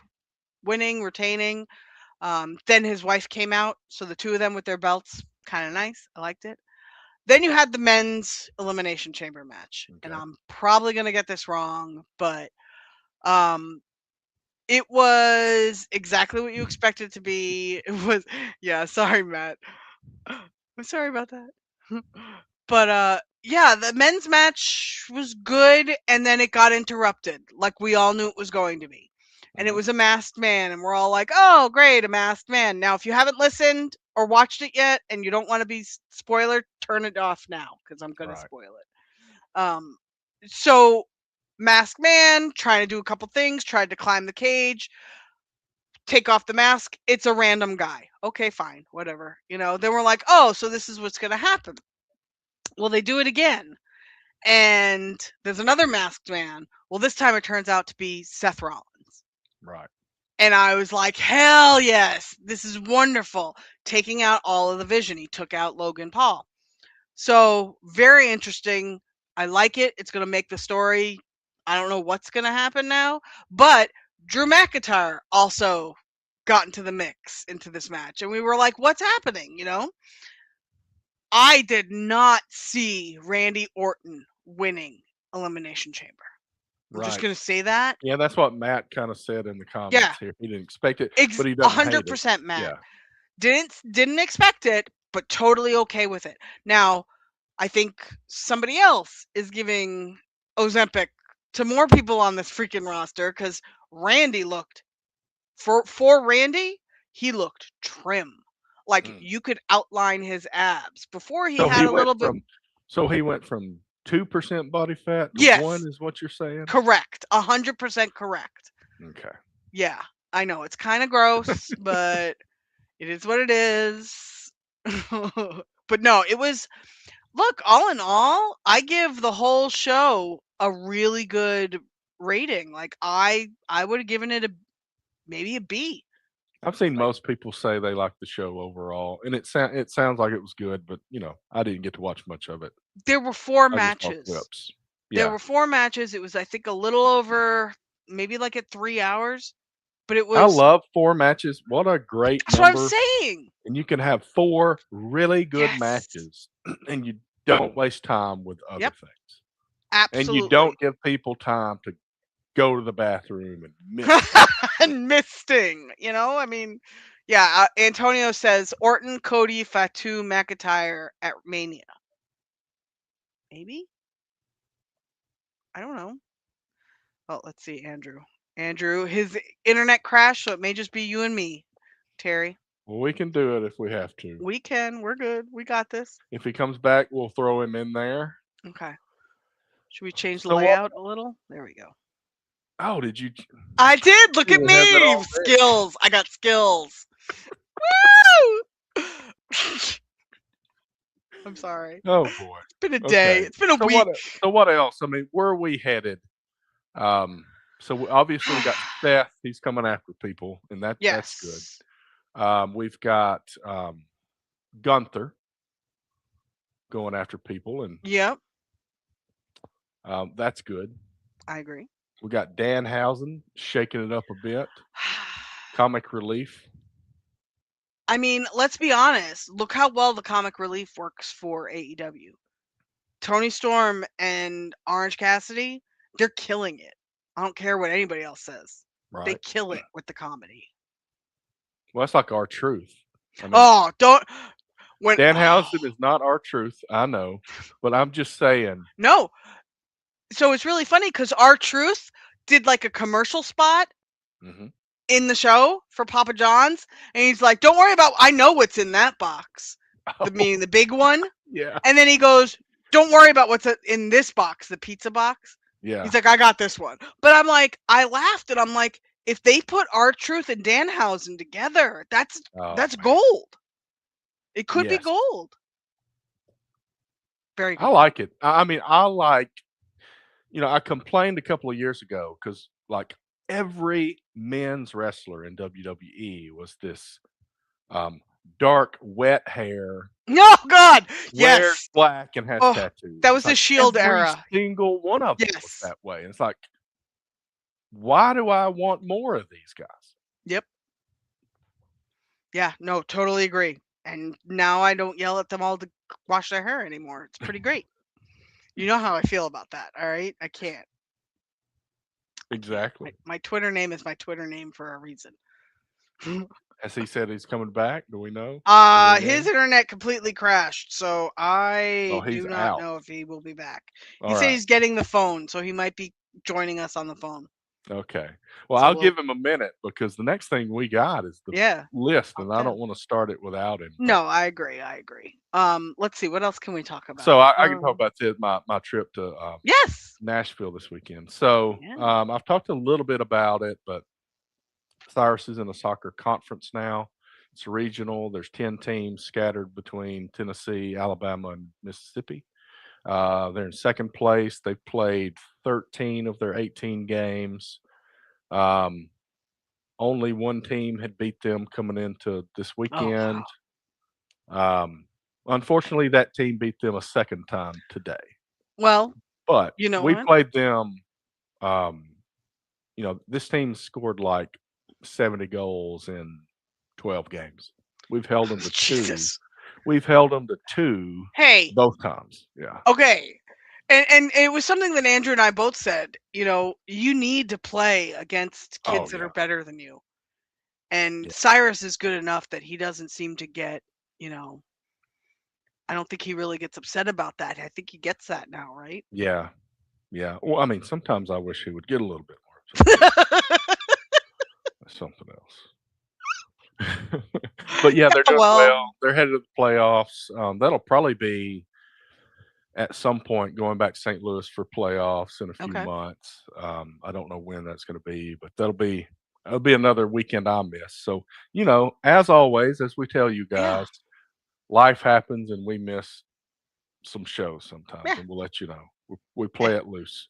winning, retaining. Then his wife came out. So the two of them with their belts, kind of nice. I liked it. Then you had the men's Elimination Chamber match. Okay. And I'm probably going to get this wrong, but it was exactly what you expected it to be. It was, yeah, sorry, Matt. I'm sorry about that. But yeah, the men's match was good, and then it got interrupted, like we all knew it was going to be. And it was a masked man, and we're all like, oh, great, a masked man. Now, if you haven't listened or watched it yet, and you don't want to be spoiler, turn it off now, because I'm going to spoil it. So, masked man, trying to do a couple things, tried to climb the cage, take off the mask. It's a random guy. Okay, fine, whatever. Then we're like, oh, so this is what's going to happen. Well, they do it again. And there's another masked man. Well, this time it turns out to be Seth Rollins. Right. And I was like, hell yes, this is wonderful. Taking out all of the Vision. He took out Logan Paul. So very interesting. I like it. It's going to make the story. I don't know what's going to happen now. But Drew McIntyre also got into the mix into this match. And we were like, what's happening? I did not see Randy Orton winning Elimination Chamber. I'm just going to say that. Yeah, that's what Matt kind of said in the comments here. He didn't expect it, but he doesn't 100% Matt. Yeah. Didn't expect it, but totally okay with it. Now, I think somebody else is giving Ozempic to more people on this freaking roster because Randy looked, for Randy, he looked trim. Like you could outline his abs. Before he had a little bit. So he went from 2% body fat to 1 is what you're saying? Correct. 100% correct. Okay. Yeah, I know. It's kind of gross, but it is what it is. But no, it was, look, all in all, I give the whole show a really good rating. Like I would have given it maybe a B. I've seen most people say they like the show overall, and it sounds like it was good, but I didn't get to watch much of it. There were 4 matches. There were 4 matches. It was, I think, a little over, maybe like at 3 hours. But it I was. love 4 matches. What a great That's what I'm number. saying. And you can have 4 really good Yes. matches, and you don't waste time with other Yep. things. And you Absolutely. don't give people time to go to the bathroom and miss. And misting, I mean, yeah. Antonio says Orton, Cody, Fatu, McIntyre at Mania. Maybe. I don't know. Oh, let's see, Andrew, his internet crashed, so it may just be you and me, Terry. Well, we can do it if we have to. We can. We're good. We got this. If he comes back, we'll throw him in there. Okay. Should we change the So what? layout a little? There we go. Oh, did you? I did. Look at You have that me. all day. Skills. I got skills. Woo! I'm sorry. Oh boy. It's been a day. Okay. It's been a So week. what else? I mean, where are we headed? So obviously we got Seth. He's coming after people, and that's good. Yes. We've got Gunther going after people, and Yep. that's good. I agree. We got Danhausen shaking it up a bit. Comic relief. I mean, let's be honest. Look how well the comic relief works for AEW. Tony Storm and Orange Cassidy, they're killing it. I don't care what anybody else says. Right. They kill it with the comedy. Well, that's like R-Truth. I mean, don't. Danhausen is not R-Truth, I know, but I'm just saying. No. So it's really funny because R-Truth did like a commercial spot in the show for Papa John's, and he's like, "Don't worry about. I know what's in that box." Meaning the big one. Yeah. And then he goes, "Don't worry about what's in this box, the pizza box." Yeah. He's like, "I got this one." But I'm like, I laughed and I'm like, if they put R-Truth and Danhausen together, that's gold. It could be gold. Very good. I like it. I mean, I like, I complained a couple of years ago because like every men's wrestler in WWE was this dark, wet hair. Oh God, wears black and has tattoos. That was the Shield era. Every single one of them was that way. And it's like, why do I want more of these guys? Yep. Yeah, no, totally agree. And now I don't yell at them all to wash their hair anymore. It's pretty great. You know how I feel about that, all right? I can't. Exactly. My Twitter name is my Twitter name for a reason. Has he said he's coming back? Do we know? His internet completely crashed, so I do not know if he will be back. He said he's getting the phone, so he might be joining us on the phone. Okay. Well, I'll give him a minute because the next thing we got is the list, and I don't want to start it without him. No, I agree. Let's see. What else can we talk about? So I can talk about this, my trip to Nashville this weekend. So I've talked a little bit about it, but Cyrus is in a soccer conference now. It's regional. There's 10 teams scattered between Tennessee, Alabama, and Mississippi. They're in second place. They've played 13 of their 18 games. Only one team had beat them coming into this weekend. Oh, wow. Unfortunately, that team beat them a second time today. Well, but we played them. This team scored like 70 goals in 12 games. We've held them to two. We've held them to two. Hey, both times. Yeah. Okay. And it was something that Andrew and I both said, you need to play against kids that are better than you. And Cyrus is good enough that he doesn't seem to get, I don't think he really gets upset about that. I think he gets that now, right? Yeah. Yeah. Well, I mean, sometimes I wish he would get a little bit more. That's something else. But yeah, they're doing well. They're headed to the playoffs. That'll probably be at some point going back to St. Louis for playoffs in a few months. I don't know when that's going to be, but that'll be another weekend I miss. So, as always, as we tell you guys, life happens and we miss some shows sometimes, and we'll let you know. We play it loose.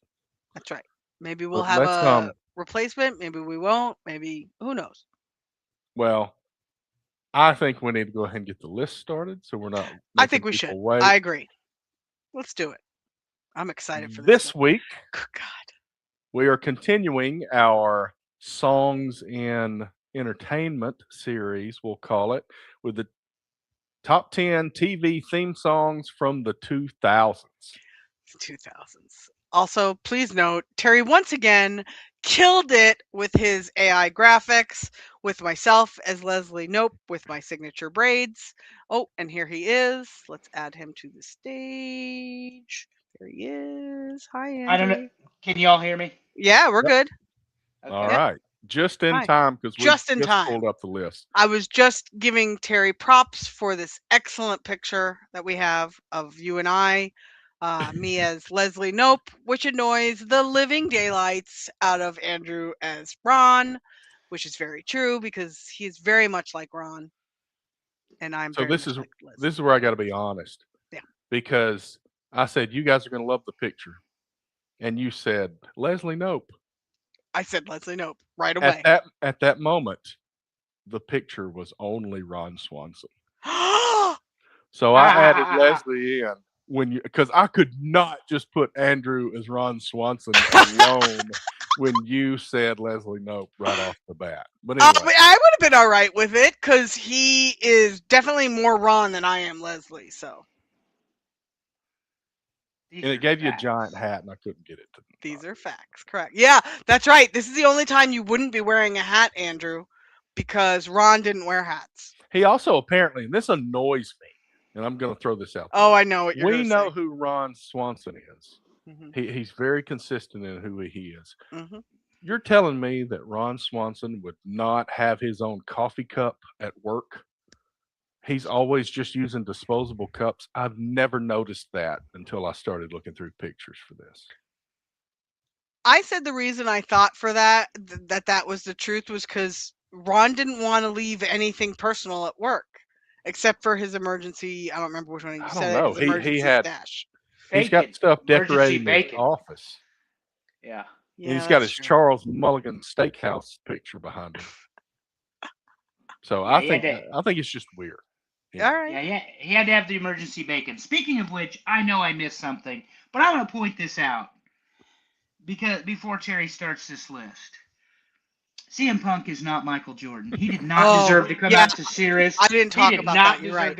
That's right. Maybe we'll have a replacement. Maybe we won't. Maybe who knows? Well, I think we need to go ahead and get the list started, so we're not. I think we should. Wait. I agree. Let's do it. I'm excited for this week. Oh, God. We are continuing our songs in entertainment series, we'll call it, with the top 10 TV theme songs from the 2000s. 2000s. Also, please note, Terry once again killed it with his AI graphics, with myself as Leslie Nope with my signature braids. Oh, and here he is. Let's add him to the stage. There he is. Hi, I don't know. Andrew. Can y'all hear me? Yeah, we're Yep. good. All Okay. Yep. right. Just in Hi. time because we Just in just time. pulled up the list. I was just giving Terry props for this excellent picture that we have of you and I. Me as Leslie Nope, which annoys the living daylights out of Andrew as Ron, which is very true because he is very much like Ron, and I'm So very much like Leslie. this is where I got to be honest. Yeah. Because I said you guys are going to love the picture, and you said Leslie Nope. I said Leslie Nope right away. At that moment, the picture was only Ron Swanson. So I added Leslie in because I could not just put Andrew as Ron Swanson alone when you said Leslie Nope right off the bat. But anyway, I would have been all right with it because he is definitely more Ron than I am Leslie. So. And it gave you a giant hat, and I couldn't get it to. These are facts, correct? Yeah, that's right. This is the only time you wouldn't be wearing a hat, Andrew, because Ron didn't wear hats. He also apparently, and this annoys me, and I'm going to throw this out there. Oh, I know what you're We going to know say. who Ron Swanson is. He's very consistent in who he is. You're telling me that Ron Swanson would not have his own coffee cup at work? He's always just using disposable cups. I've never noticed that until I started looking through pictures for this. I said the reason I thought for that was the truth was because Ron didn't want to leave anything personal at work, except for his emergency. I don't remember which one you said it. His emergency stash. He's got stuff decorating his office. Yeah. And he's got his Charles Mulligan Steakhouse picture behind him. So I think it's just weird. Yeah. All right. Yeah, he had to have the emergency bacon. Speaking of which, I know I missed something, but I want to point this out because before Terry starts this list, CM Punk is not Michael Jordan. He did not deserve to come out to Sirius. I didn't talk about that. You're right.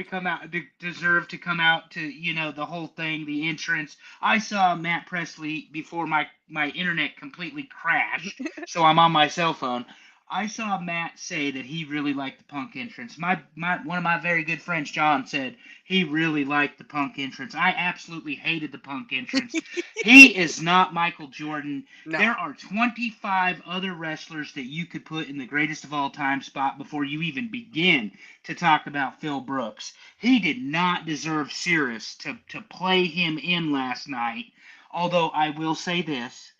Deserve to come out to the whole thing, the entrance. I saw Matt Presley before my internet completely crashed, so I'm on my cell phone. I saw Matt say that he really liked the Punk entrance. One of my very good friends, John, said he really liked the Punk entrance. I absolutely hated the Punk entrance. He is not Michael Jordan. No. There are 25 other wrestlers that you could put in the greatest of all time spot before you even begin to talk about Phil Brooks. He did not deserve Sirius to play him in last night. Although I will say this,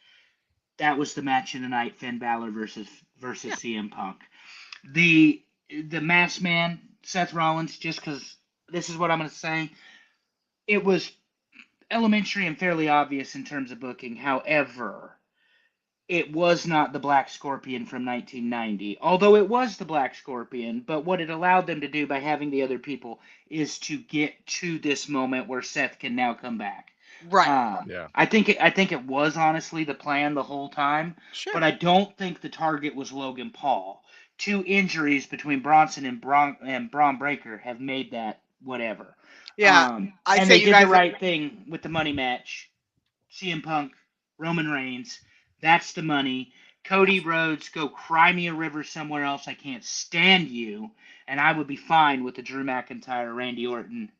that was the match of the night, Finn Balor versus CM Punk. The masked man, Seth Rollins, just because this is what I'm going to say, it was elementary and fairly obvious in terms of booking. However, it was not the Black Scorpion from 1990, although it was the Black Scorpion. But what it allowed them to do by having the other people is to get to this moment where Seth can now come back. Right. Yeah. I think it was honestly the plan the whole time. Sure. But I don't think the target was Logan Paul. 2 injuries between Bronson and Braun Breaker have made that whatever. Yeah. And they did the right thing with the money match. CM Punk, Roman Reigns. That's the money. Cody Rhodes, go cry me a river somewhere else. I can't stand you. And I would be fine with the Drew McIntyre, Randy Orton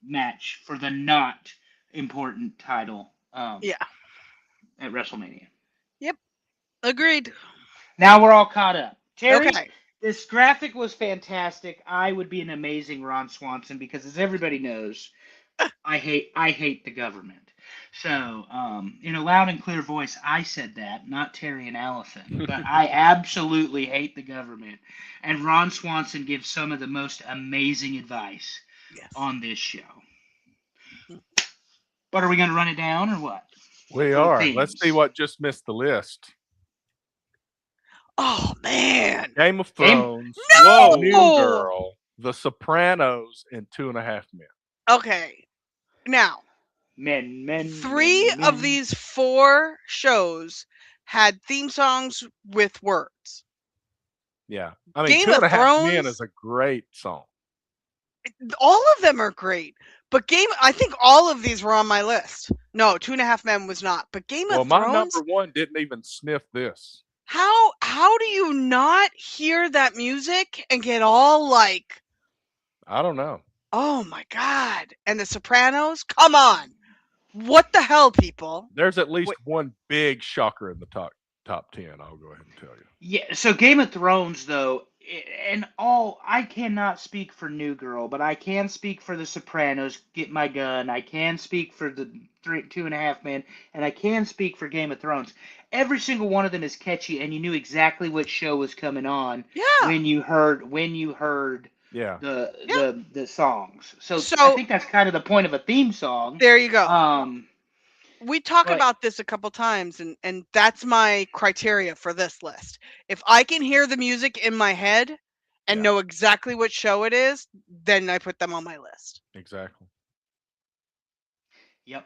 match for the not important title at WrestleMania. Yep. Agreed. Now we're all caught up. Terry, this graphic was fantastic. I would be an amazing Ron Swanson because, as everybody knows, I hate the government. So, in a loud and clear voice, I said that, not Terry and Allison, but I absolutely hate the government. And Ron Swanson gives some of the most amazing advice on this show. But are we going to run it down or what? We are. Let's see what just missed the list. Oh, man. Game of Thrones. No! New Girl. The Sopranos and 2.5 Men. Okay. Now, 3 of these 4 shows had theme songs with words. Yeah. I mean, Game Two of and a Half Men Thrones, is a great song. all of them are great. But I think all of these were on my list. No, 2.5 Men was not. But Game Well, of my Thrones, number one didn't even sniff this. how do you not hear that music and get all like, I don't know. oh my God. And The Sopranos? Come on. What the hell, people? There's at least one big shocker in the top 10. I'll go ahead and tell you. Yeah, so Game of Thrones, though, and I cannot speak for New Girl, but I can speak for The Sopranos, Get My Gun. I can speak for the 2.5 Men, and I can speak for Game of Thrones. Every single one of them is catchy, and you knew exactly what show was coming on when you heard the songs. So I think that's kind of the point of a theme song. There you go. We talk about this a couple times, and that's my criteria for this list. If I can hear the music in my head and know exactly what show it is, then I put them on my list. Exactly. Yep.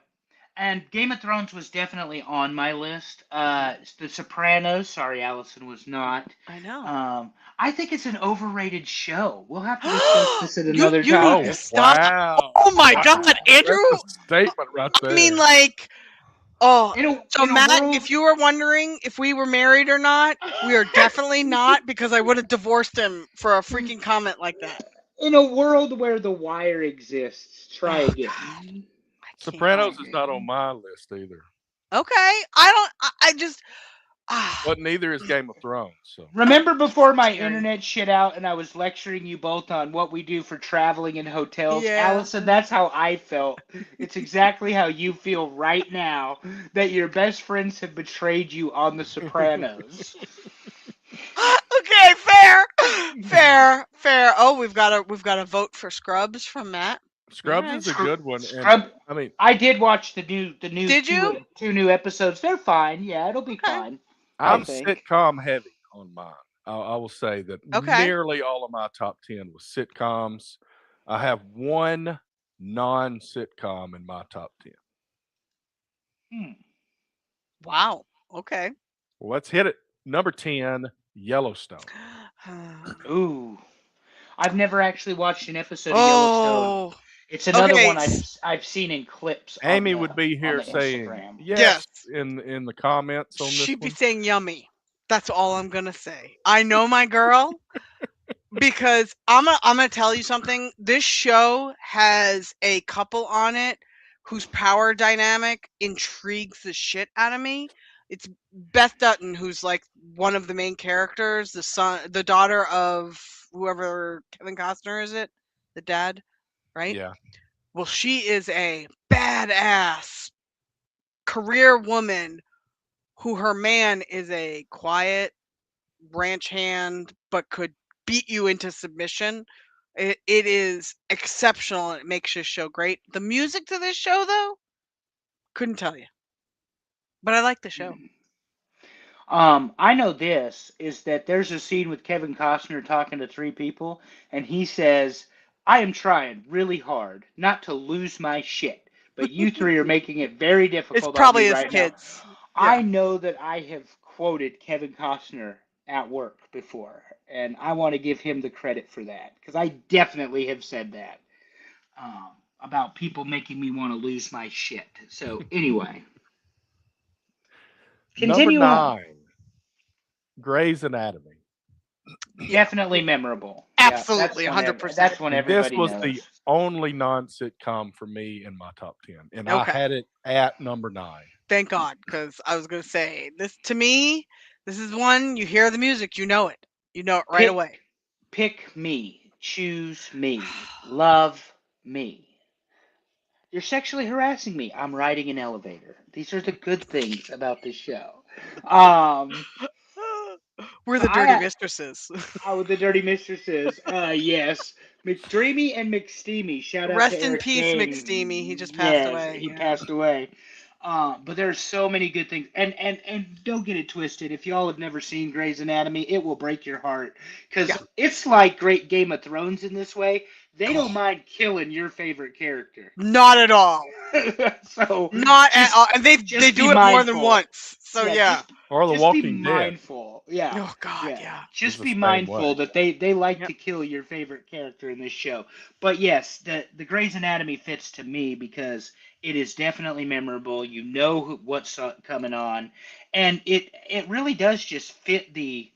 And Game of Thrones was definitely on my list. The Sopranos, sorry, Allison was not. I know. I think it's an overrated show. We'll have to discuss this at another time. You need to stop. Wow. Oh my God, Andrew! That's a statement right there. I mean, like, so Matt, if you were wondering if we were married or not, we are definitely not, because I would have divorced him for a freaking comment like that. In a world where The Wire exists, try again. God. Sopranos is not on my list either. Okay, But neither is Game of Thrones. So. Remember before my internet shit out and I was lecturing you both on what we do for traveling in hotels? Yeah. Allison, that's how I felt. It's exactly how you feel right now, that your best friends have betrayed you on The Sopranos. Okay, fair. Oh, we've got a vote for Scrubs from Matt. Scrubs is a good one. I mean, I did watch the new Did you? two new episodes. They're fine. Yeah, it'll be fine. I'm sitcom heavy on mine. I will say that nearly all of my top 10 was sitcoms. I have one non-sitcom in my top 10. Wow. Okay. Well, let's hit it. Number 10, Yellowstone. Ooh. I've never actually watched an episode of Yellowstone. It's another one I've seen in clips. Amy would be here saying yes in the comments on this. She'd be saying yummy. That's all I'm gonna say. I know my girl, because I'm gonna tell you something. This show has a couple on it whose power dynamic intrigues the shit out of me. It's Beth Dutton, who's like one of the main characters, the daughter of whoever Kevin Costner is, the dad, right? Yeah. Well, she is a badass career woman who her man is a quiet ranch hand, but could beat you into submission. It is exceptional, and it makes this show great. The music to this show, though, couldn't tell you. But I like the show. I know this is that there's a scene with Kevin Costner talking to three people, and he says, I am trying really hard not to lose my shit, but you three are making it very difficult. It's probably his right kids. Yeah. I know that I have quoted Kevin Costner at work before, and I want to give him the credit for that, because I definitely have said that about people making me want to lose my shit. So anyway. Continue Number 9, Grey's Anatomy. Definitely memorable. Absolutely, 100%. That's when everybody This was knows. the only non-sitcom for me in my top 10, and I had it at number 9. Thank God, because I was going to say, this to me, this is one, you hear the music, you know it. You know it right away. Pick me, choose me, love me. You're sexually harassing me. I'm riding an elevator. These are the good things about this show. We're the Dirty Mistresses. Oh, the Dirty Mistresses. Yes. McDreamy and McSteamy. Shout out Rest to Eric in peace, Kane. McSteamy. He just passed away. He passed away. But there's so many good things. And don't get it twisted. If y'all have never seen Grey's Anatomy, it will break your heart. Because it's like great Game of Thrones in this way. They don't mind killing your favorite character. Not at all. So not at all. And they do it more than once. So yeah. Or The just be Walking Dead. mindful. Yeah. Oh God, yeah. Just the be same mindful way. that they like Yep. to kill your favorite character in this show. But yes, the Grey's Anatomy fits to me because it is definitely memorable. You know what's coming on, and it really does just fit the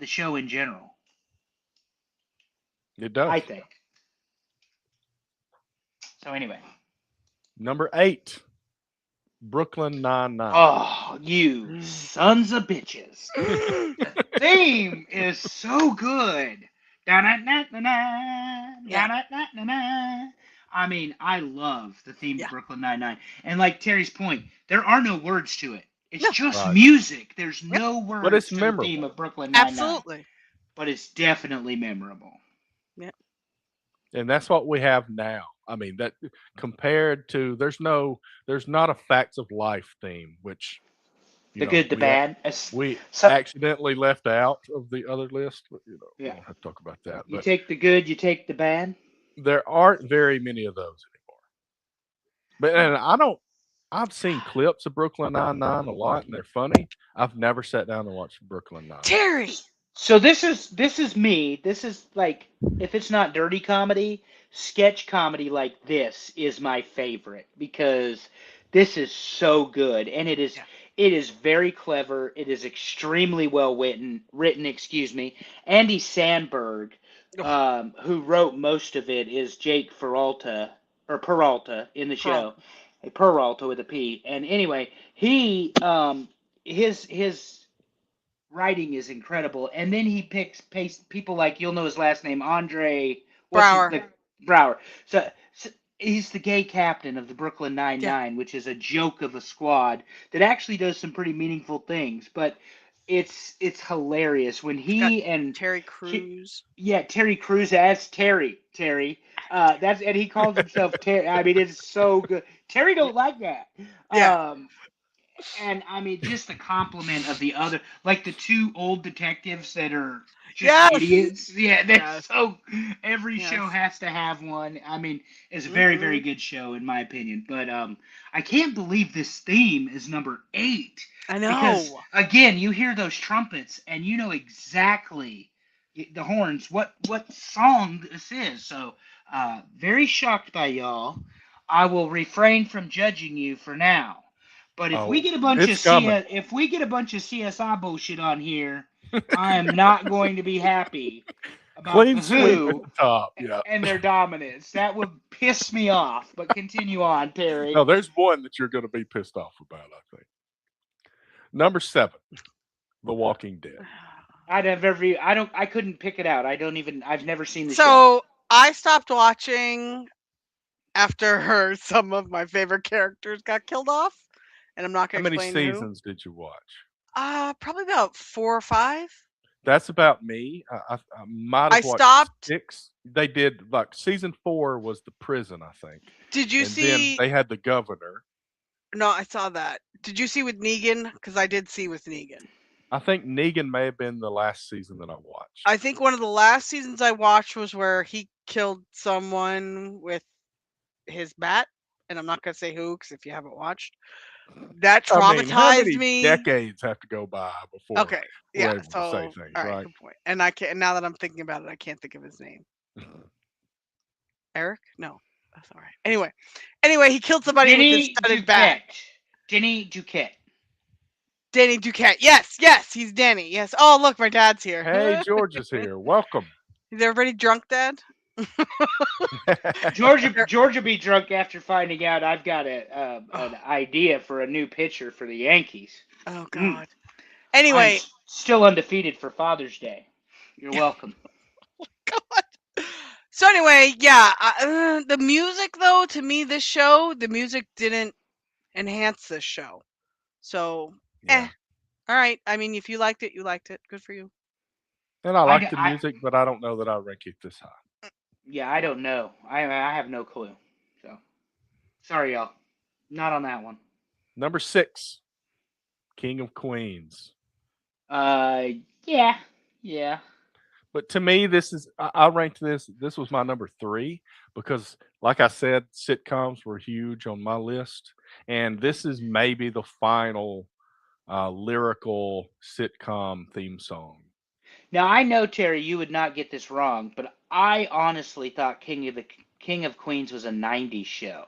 show in general. It does. I think. So anyway. Number 8, Brooklyn Nine-Nine. Oh, you sons of bitches. The theme is so good. Yeah. I mean, I love the theme of Yeah. Brooklyn Nine-Nine. And like Terry's point, there are no words to it. It's No. just Right. music. There's Yep. no But it's words to the theme memorable. of Brooklyn Nine-Nine. Absolutely. But it's definitely memorable. Yep. And that's what we have now. I mean, that compared to there's not a facts of life theme, which The good, the bad. we So, accidentally left out of the other list. But, we yeah. don't have to talk about that. You But take the good, you take the bad. there aren't very many of those anymore. But and I've seen clips of Brooklyn Nine-Nine a lot, and they're funny. I've never sat down and watched Brooklyn Nine-Nine. Terry. So this is me. This is like, if it's not dirty comedy, sketch comedy like this is my favorite because this is so good, and Yeah. it is very clever. It is extremely well written. Excuse me. Andy Samberg, who wrote most of it, is Jake Peralta in the show, Peralta with a P. And anyway, he his writing is incredible. And then he picks people like, you'll know his last name, Andre. Brower. The Brower. So he's the gay captain of the Brooklyn Yeah. Nine-Nine, which is a joke of a squad that actually does some pretty meaningful things. But it's hilarious when he and Terry Crews. Terry Crews as Terry. That's, and he calls himself Terry. I mean, it's so good. Terry don't like that. Yeah. And I mean, just the compliment of the other, like the two old detectives that are just Yes. idiots. Yeah, they're Yes. so. Every Yes. show has to have one. I mean, it's a very, very good show in my opinion. But I can't believe this theme is number 8. I know. Because again, you hear those trumpets and you know exactly the horns what song this is. So very shocked by y'all. I will refrain from judging you for now. But if we get a bunch of CSI bullshit on here, I am not going to be happy about Clean the sweep Who at the top. Yeah. and their dominance. That would piss me off. But continue on, Terry. No, there's one that you're going to be pissed off about, I think. Number 7, The Walking Dead. I couldn't pick it out. I've never seen the show. So I stopped watching after some of my favorite characters got killed off, and I'm not going How to many explain who. seasons did you watch? Probably about 4 or 5. That's about me. I might I have watched stopped. 6. They did like season 4 was the prison, I think. Did you And then see? they had the governor. No, I saw that. Did you see with Negan? Because I did see with Negan. I think Negan may have been the last season that I watched. I think one of the last seasons I watched was where he killed someone with his bat, and I'm not gonna say who, because if you haven't watched, that traumatized how many me. decades have to go by before Okay, we're yeah. able to say So, things, all right, right? good point. And I can't. Now that I'm thinking about it, I can't think of his name. Eric? No, that's all right. Anyway, he killed somebody with his studded bat. Denny Duquette. Danny Duquette. Yes, he's Danny. Yes. Oh, look, my dad's here. Hey, George is here. Welcome. Is everybody drunk, Dad? Georgia be drunk after finding out I've got an idea for a new pitcher for the Yankees. Oh God. Anyway, I'm still undefeated for Father's Day. You're welcome. God. So anyway, yeah, the music though, to me, the music didn't enhance this show. So, Yeah. all right. I mean, if you liked it, you liked it. Good for you. And I like the music, but I don't know that I rank it this high. Yeah, I don't know. I have no clue. So, sorry, y'all. Not on that one. Number 6, King of Queens. Yeah. But to me, I ranked this. This was my number 3 because, like I said, sitcoms were huge on my list, and this is maybe the final lyrical sitcom theme song. Now I know, Terry, you would not get this wrong, but I honestly thought King of Queens was a '90s show.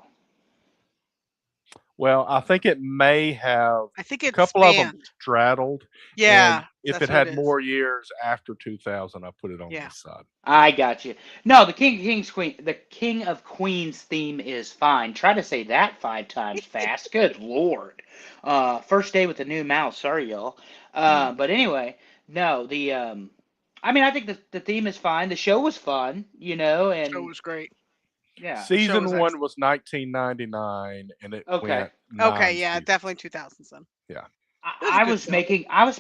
Well, I think it may have I think a it's couple of them spanned. straddled, Yeah, and if that's it what had it is. more years after 2000, I put it on Yeah. this side. I got you. No, the King of Queens theme is fine. Try to say that 5 times fast. Good Lord. First day with the new mouse. Sorry, y'all. But anyway, no, I mean, I think the theme is fine. The show was fun, you know, Show and was great. yeah. Season was 1 was 1999, and it Okay. went Okay, 9 yeah, seasons. definitely 2000s then. Yeah. I was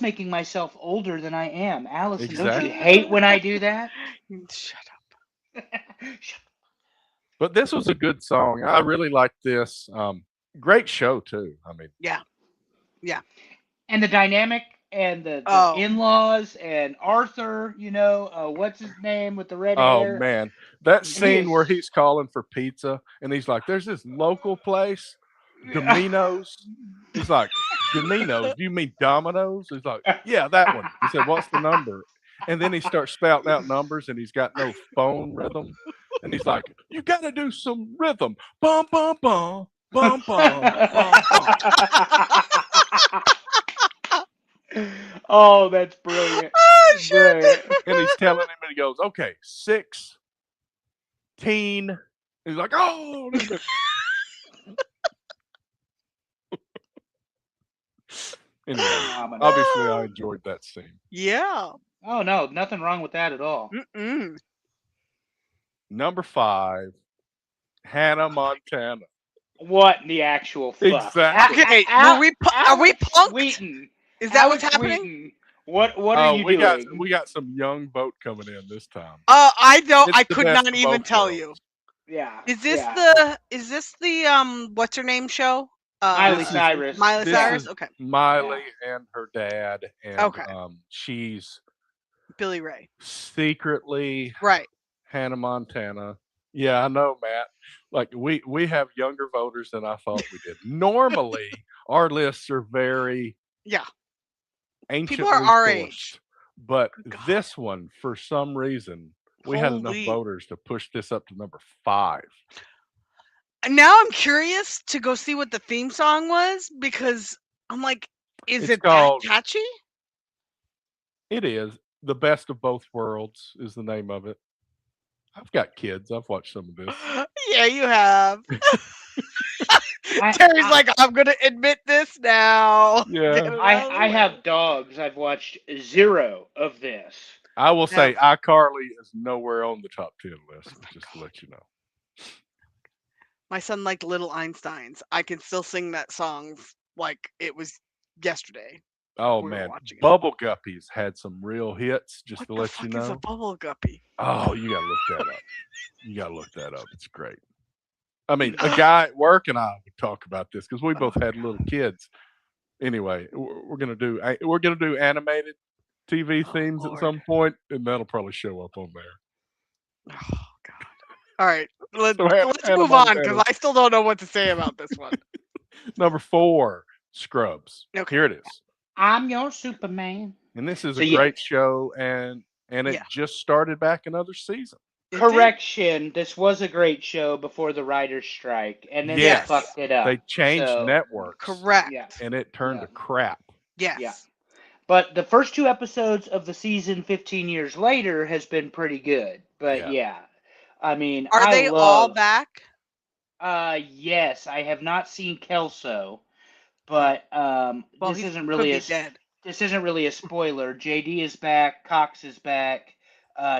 making myself older than I am. Allison, don't you Exactly. hate when I do that? Shut up. But this was a good song. I really liked this. Great show too. I mean, Yeah. Yeah. And the dynamic and the Oh. in-laws and Arthur, you know, what's his name with the red oh hair? man, that He scene where is- he's calling for pizza, and he's like, "There's this local place, Domino's." He's like, "Domino's? Do you mean Domino's?" He's like, "Yeah, that one." He said, "What's the number?" And then he starts spouting out numbers, and he's got no phone rhythm, and he's like, "You got to do some rhythm, bum bum bum." Bum, bum, bum, bum. Oh, that's brilliant. Oh shit. Brilliant. And he's telling him, and he goes, "Okay, 16." He's like, "Oh." Anyway, obviously, I enjoyed that scene. Yeah. Oh no, nothing wrong with that at all. Mm-mm. Number 5, Hannah Montana. What in the actual fuck? Exactly. Okay, are we punked? Wheaton. Is that what's Alex happening? Wheaton. What are you doing? We got some young vote coming in this time. I don't. It's I the could best not of even both tell worlds. you. Yeah. Is this the what's her name show? Miley Cyrus. Miley This Cyrus. is Okay. Miley and her dad, and Okay. she's Billy Ray. secretly Right. Hannah Montana. Yeah, I know, Matt. Like we have younger voters than I thought we did. Normally, our lists are very anciently People are our sourced, age. but this one, for some reason, we had enough Holy. voters to push this up to number 5. Now I'm curious to go see what the theme song was because I'm like, is It's it called- that catchy? It is. The Best of Both Worlds is the name of it. I've got kids. I've watched some of this. Yeah, you have. Terry's like, I'm gonna admit this now. Yeah. I have dogs. I've watched 0 of this. I will say iCarly is nowhere on the top 10 list, just to let you know. My son liked Little Einsteins. I can still sing that song like it was yesterday. Oh man, Bubble Guppies had some real hits, just to let you know. What the fuck is a Bubble Guppy? Oh, you gotta look that up. You gotta look that up. It's great. I mean, a guy at work and I would talk about this because we both had little kids. Anyway, we're gonna do animated TV themes at some point, and that'll probably show up on there. Oh God! All right, let's Hannah move on because Montana. I still don't know what to say about this one. Number 4, Scrubs. Okay. Here it is. I'm your Superman. And this is a great show, and it just started back another season. Correction, this was a great show before the writers' strike, and then they fucked it up. They changed networks. Correct. And it turned to crap. Yes. Yeah. But the first 2 episodes of the season 15 years later has been pretty good. But I mean, are they all back? Yes, I have not seen Kelso, but this isn't really a spoiler. JD is back, Cox is back,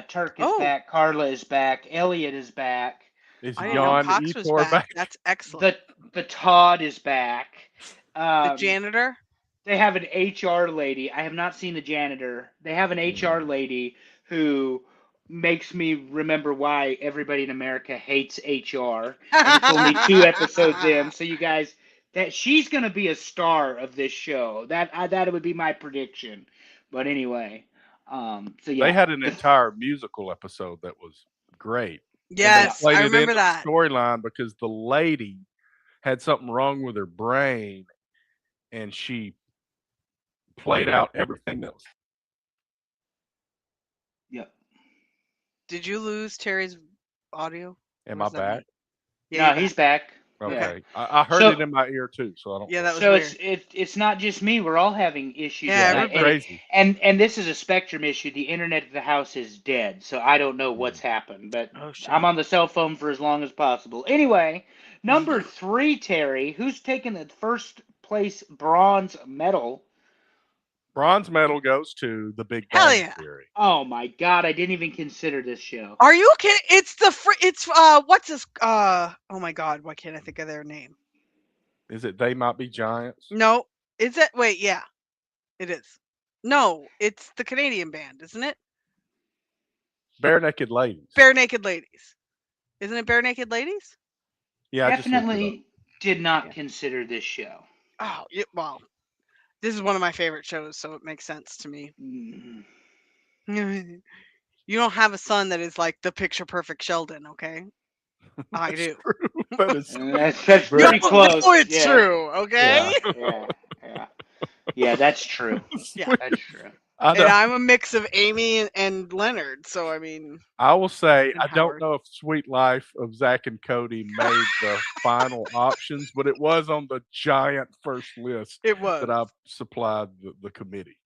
Turk is back, Carla is back, Elliot is back. Is Jon Etor back? That's excellent. The Todd is back. The janitor? They have an HR lady. I have not seen the janitor. They have an HR lady who makes me remember why everybody in America hates HR. And it's only 2 episodes in, so you guys, that she's going to be a star of this show. That would be my prediction. But anyway, so yeah. They had an entire musical episode that was great. Yes, I remember that storyline because the lady had something wrong with her brain, and she played out everything that was. Yep. Did you lose Terry's audio? Am I back? Yeah, no, he's back. Okay. Yeah. I heard it in my ear too, so I don't. Yeah, that was so weird. it's not just me. We're all having issues. Yeah, That's everybody. crazy. And this is a Spectrum issue. The internet at the house is dead, so I don't know what's happened. But I'm on the cell phone for as long as possible. Anyway, number 3, Terry, who's taken the first place bronze medal? Bronze medal goes to the Big Hell Bang yeah. Theory. Oh my God, I didn't even consider this show. Are you kidding? It's what's this? Oh my God, why can't I think of their name? Is it They Might Be Giants? No, is it? Wait, yeah, it is. No, it's the Canadian band, isn't it? Bare Naked Ladies. Bare Naked Ladies. Isn't it Bare Naked Ladies? Yeah, Definitely did not consider this show. Oh, well, this is one of my favorite shows, so it makes sense to me. You don't have a son that is like the picture perfect Sheldon, okay? I do. That is that's pretty close. No, it's true, okay? Yeah, that's true. Yeah, that's true. And I'm a mix of Amy and Leonard, so I mean. I will say I Howard. don't know if Sweet Life of Zach and Cody made the final options, but it was on the giant first list. It was. That I supplied the committee.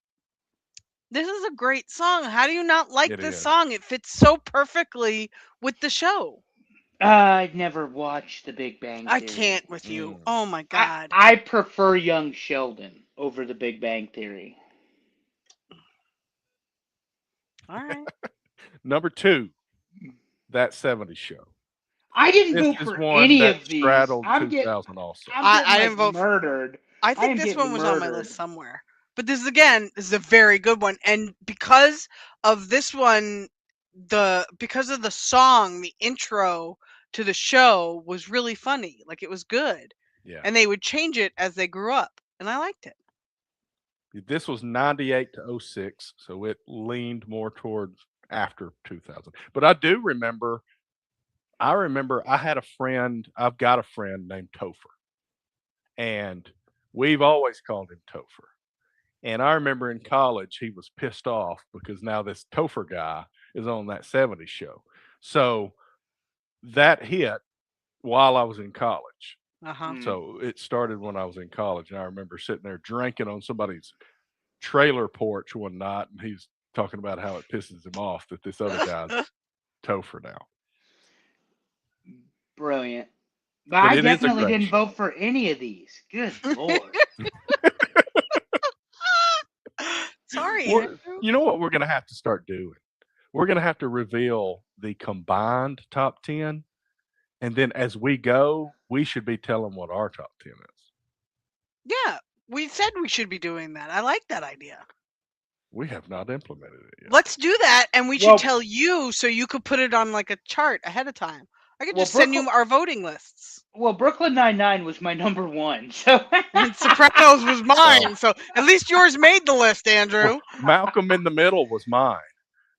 This is a great song. How do you not like this is. song? It fits so perfectly with the show. I never watched The Big Bang Theory. I can't with you. Oh my God. I prefer Young Sheldon over The Big Bang Theory. All right. Number 2, That 70s Show. I didn't vote for any of these. I'm getting also. I didn't vote murdered. I think this one was on my list somewhere. But this is a very good one. And because of this one, because of the song, the intro to the show was really funny. Like it was good. Yeah. And they would change it as they grew up. And I liked it. This was 98 to 06, so it leaned more towards after 2000. But I do remember, I had a friend, I've got a friend named Topher. And we've always called him Topher. And I remember in college, he was pissed off because now this Topher guy is on that 70s show. So that hit while I was in college. So it started when I was in college. And I remember sitting there drinking on somebody's trailer porch one night. And he's talking about how it pisses him off that this other guy's Topher now. Brilliant. But I definitely didn't vote for any of these. Good Lord. Sorry. You know what we're going to have to start doing? We're going to have to reveal the combined top 10. And then as we go, we should be telling what our top 10 is. Yeah, we said we should be doing that. I like that idea. We have not implemented it yet. Let's do that, and we should tell you so you could put it on like a chart ahead of time. I could just send you our voting lists. Well, Brooklyn Nine-Nine was my number 1, so and Sopranos was mine. So at least yours made the list, Andrew. Well, Malcolm in the Middle was mine,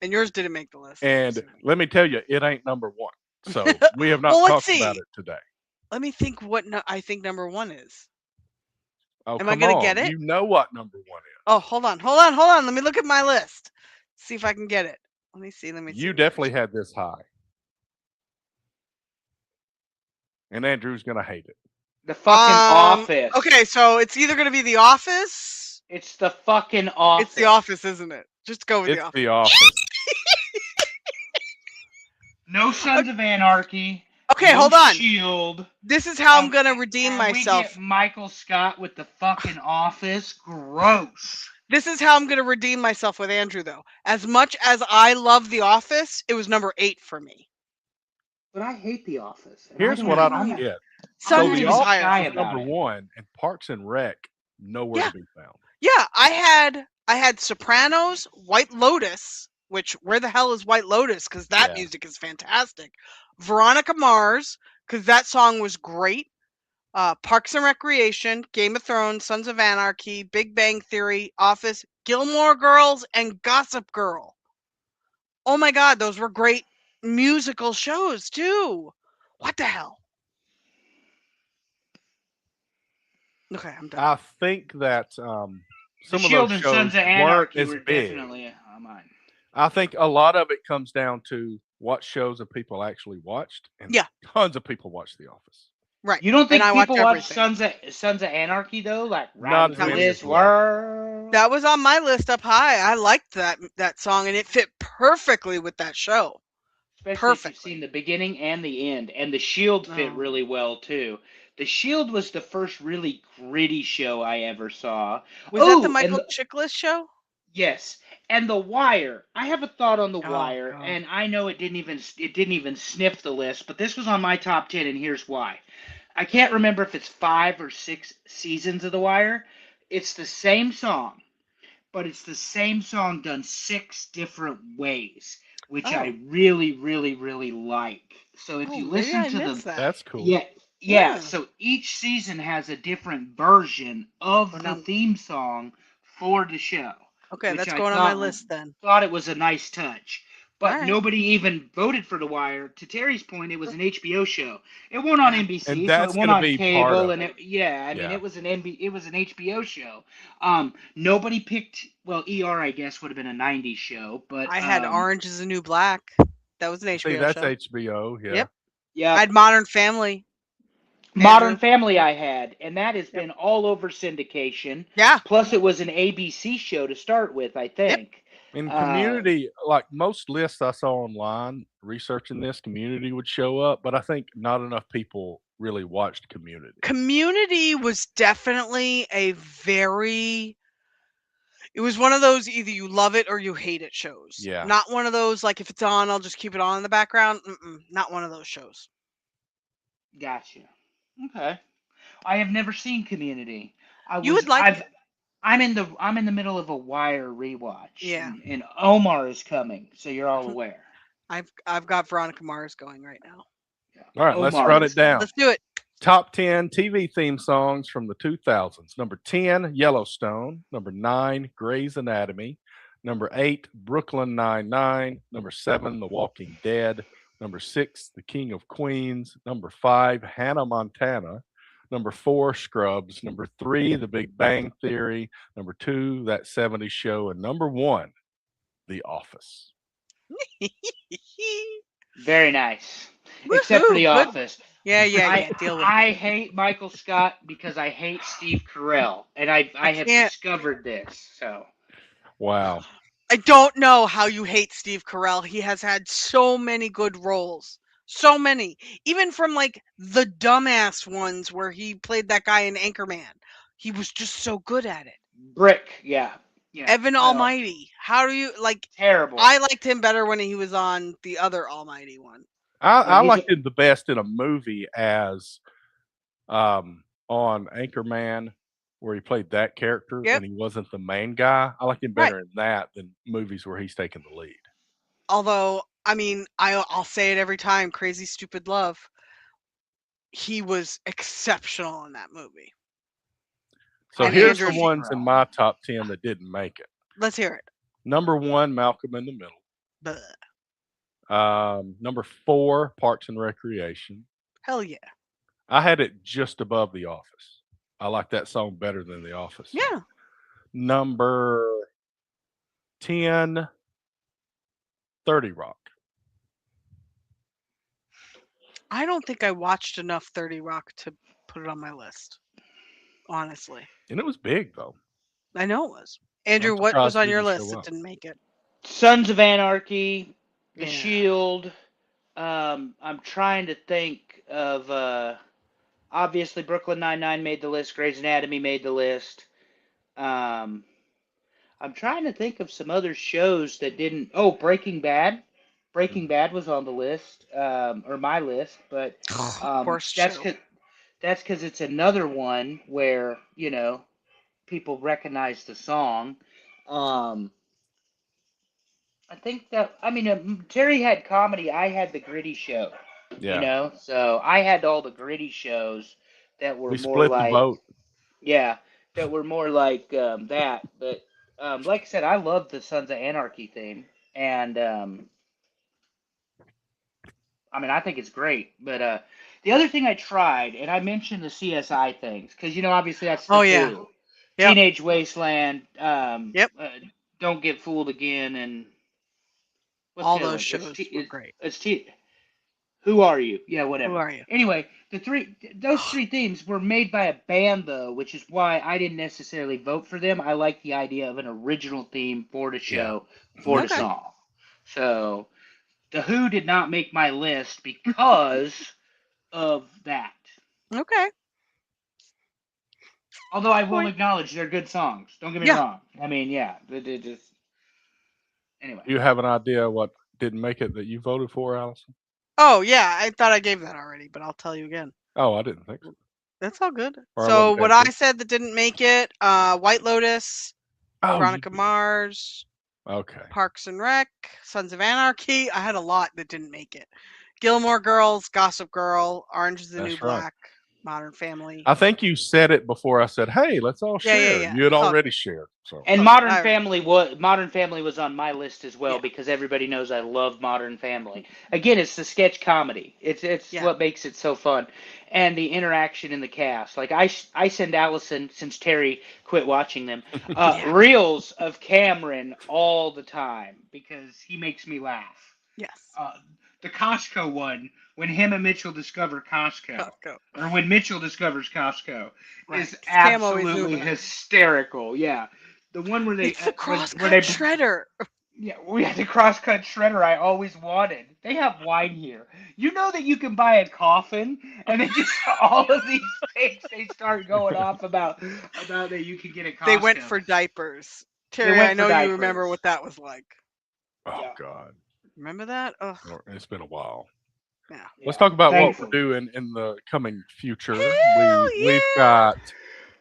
and yours didn't make the list. And let me tell you, it ain't number 1. So we have not talked about it today. Let me think what I think number 1 is. Oh, am I gonna get it? You know what number 1 is. Oh, hold on. Let me look at my list. See if I can get it. Let me see. You definitely had this high. And Andrew's gonna hate it. The fucking Office. Okay, so it's either gonna be The Office. It's the fucking Office. It's The Office, isn't it? Just go with The Office. It's The Office. No Sons of Anarchy. Okay, no hold on. Shield. This is how I'm gonna redeem myself. We get Michael Scott with the fucking Office. Gross. This is how I'm gonna redeem myself with Andrew, though. As much as I love The Office, it was number 8 for me. But I hate The Office. Here's what I don't get. So The Office is number 1, and Parks and Rec nowhere to be found. Yeah, I had Sopranos, White Lotus, which where the hell is White Lotus? Because that music is fantastic. Veronica Mars, because that song was great. Parks and Recreation, Game of Thrones, Sons of Anarchy, Big Bang Theory, Office, Gilmore Girls, and Gossip Girl. Oh my God, those were great musical shows too. What the hell? Okay, I'm done. I think that some of Shield those and shows Sons of weren't Anarchy as were big. definitely on mine. I think a lot of it comes down to what shows that people actually watched, and Yeah. tons of people watched The Office. Right. You don't think I watch people watch everything. Sons of Anarchy though? Like Not riding as through many as this well. world. That was on my list up high. I liked that song, and it fit perfectly with that show. Especially if you've seen the beginning and the end. And the Shield fit Oh. really well too. The Shield was the first really gritty show I ever saw. Was that the Michael Chiklis show? Yes. And The Wire. I have a thought on The Wire, God. and I know it didn't even sniff the list, but this was on my top 10, and here's why. I can't remember if it's 5 or 6 seasons of The Wire. It's the same song, but it's the same song done 6 different ways, which I really, really, really like. So if you listen to them, that's cool. Yeah. So each season has a different version of the theme song for the show. Okay, that's going on my list then. Thought it was a nice touch. But nobody even voted for The Wire. To Terry's point, it was an HBO show. It went on NBC, and so that's it went gonna on be cable, part of and it was an HBO show. Nobody picked. Well, ER I guess would have been a '90s show, but I had Orange Is the New Black. That was an HBO See, that's show. HBO. Yeah. Yep. Yeah. I had Modern Family. Modern Family I had, and that has been all over syndication. Yeah. Plus, it was an ABC show to start with, I think. In Community, like most lists I saw online, researching this, Community would show up, but I think not enough people really watched Community. Community was definitely it was one of those either you love it or you hate it shows. Yeah. Not one of those like if it's on, I'll just keep it on in the background. Not one of those shows. Gotcha. Okay. I have never seen Community. You would like it. I'm in the middle of a Wire rewatch. Yeah. And Omar is coming, so you're all aware. I've got Veronica Mars going right now. Yeah. All right, let's run it down. Let's do it. Top 10 TV theme songs from the 2000s. Number 10, Yellowstone. Number 9, Grey's Anatomy. Number 8, Brooklyn Nine-Nine. Number 7, The Walking Dead. Number 6, The King of Queens. Number 5, Hannah Montana. Number 4, Scrubs. Number 3, The Big Bang Theory. Number 2, That 70s Show. And number 1, The Office. Very nice. Except for The Office. Yeah. Deal with it. I hate Michael Scott because I hate Steve Carell, and I have discovered this. So. Wow. I don't know how you hate Steve Carell. He has had so many good roles. So many. Even from like the dumbass ones where he played that guy in Anchorman. He was just so good at it. Brick, yeah. Evan Almighty. How do you like terrible. I liked him better when he was on the other Almighty one. I liked him the best in a movie as on Anchorman, where he played that character and he wasn't the main guy. I like him better in that than movies where he's taking the lead. Although, I mean, I'll say it every time, Crazy Stupid Love. He was exceptional in that movie. So here's the ones in my top 10 that didn't make it. Let's hear it. Number 1, Malcolm in the Middle. Number 4, Parks and Recreation. Hell yeah. I had it just above The Office. I like that song better than The Office. Yeah. Number 10, 30 Rock. I don't think I watched enough 30 Rock to put it on my list. Honestly. And it was big, though. I know it was. Andrew, what was on your list that didn't make it? Sons of Anarchy, The Shield. I'm trying to think of obviously Brooklyn Nine-Nine made the list, Grey's Anatomy made the list. I'm trying to think of some other shows that didn't. Oh, Breaking Bad. Breaking Bad was on the list, or my list, but that's because it's another one where, you know, people recognize the song. I think that, I mean, Terry had comedy. I had the gritty show. Yeah. You know, so I had all the gritty shows that were we more split like. The vote. Yeah, that were more like that. But like I said, I love the Sons of Anarchy theme, and I mean, I think it's great. But the other thing I tried, and I mentioned the CSI things, because, you know, obviously that's the two. Yep. Teenage Wasteland. Yep. Don't Get Fooled Again, and what's All the other those one? shows were great. Who Are You? Yeah, whatever. Who Are You? Anyway, those three themes were made by a band, though, which is why I didn't necessarily vote for them. I like the idea of an original theme for the show, for the song. So, The Who did not make my list because of that. Okay. Although I will acknowledge they're good songs. Don't get me wrong. I mean, yeah, they just... Anyway. You have an idea what didn't make it that you voted for, Allison? Oh, yeah. I thought I gave that already, but I'll tell you again. Oh, I didn't think so. That's all good. Or So what I said that didn't make it, White Lotus, Veronica Mars, Parks and Rec, Sons of Anarchy. I had a lot that didn't make it. Gilmore Girls, Gossip Girl, Orange is the New Black, Modern Family. I think you said it before I said, "Hey, let's all share." Yeah. You had already shared. So. And Modern Family was on my list as well because everybody knows I love Modern Family. Again, it's the sketch comedy. It's what makes it so fun, and the interaction in the cast. Like I send Allison, since Terry quit watching them, reels of Cameron all the time because he makes me laugh. Yes. The Costco one, when him and Mitchell discover Costco. Or when Mitchell discovers Costco, is absolutely hysterical. Yeah, the one where they the crosscut shredder. Yeah, we had the crosscut shredder I always wanted. They have wine here. You know that you can buy a coffin, and they just all of these things they start going off about that you can get a Costco. They went for diapers. Terry, I know you remember what that was like. Oh God. Remember that? Ugh. It's been a while. Yeah. Let's talk about what we're doing in the coming future. We've got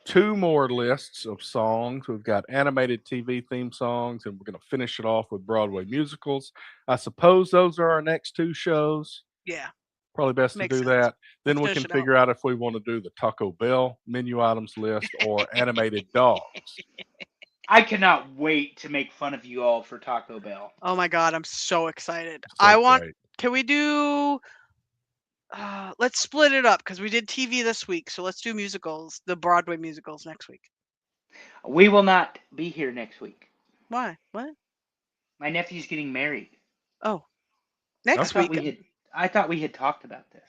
2 more lists of songs. We've got animated TV theme songs, and we're going to finish it off with Broadway musicals. I suppose those are our next 2 shows. Yeah. Probably best to do that. Then we can figure out if we want to do the Taco Bell menu items list or animated dogs. I cannot wait to make fun of you all for Taco Bell. Oh my God, I'm so excited. Great. Can we do, let's split it up because we did TV this week. So let's do musicals, the Broadway musicals next week. We will not be here next week. Why? What? My nephew's getting married. Oh, next week. I thought we had talked about this.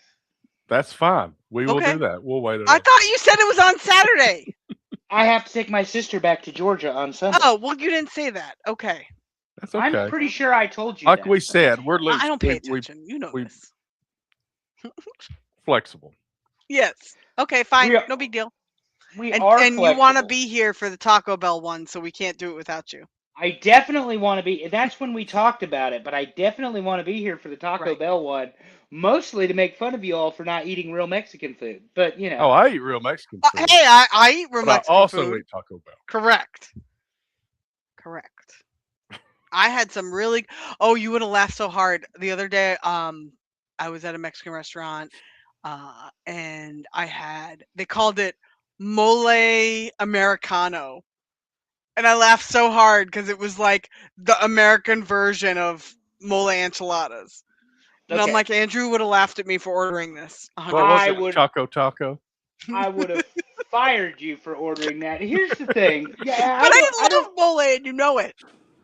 That's fine. We will do that. We'll wait. I thought you said it was on Saturday. I have to take my sister back to Georgia on Sunday. Oh, well, you didn't say that. Okay. That's okay. I'm pretty sure I told you like that. we said, we're I don't pay attention. You know this. Flexible. Yes. Okay, fine. No big deal. We are flexible. You want to be here for the Taco Bell one, so we can't do it without you. I definitely want to be. That's when we talked about it, but I definitely want to be here for the Taco Bell one, mostly to make fun of you all for not eating real Mexican food. But, you know. Oh, I eat real Mexican food. Hey, I eat real Mexican food. I also eat Taco Bell. Correct. I had some really... Oh, you would have laughed so hard. The other day, I was at a Mexican restaurant, and they called it Mole Americano. And I laughed so hard because it was like the American version of mole enchiladas. And I'm like, Andrew would have laughed at me for ordering this. I would Taco. I would have fired you for ordering that. Here's the thing. Yeah, but I love mole, and you know it.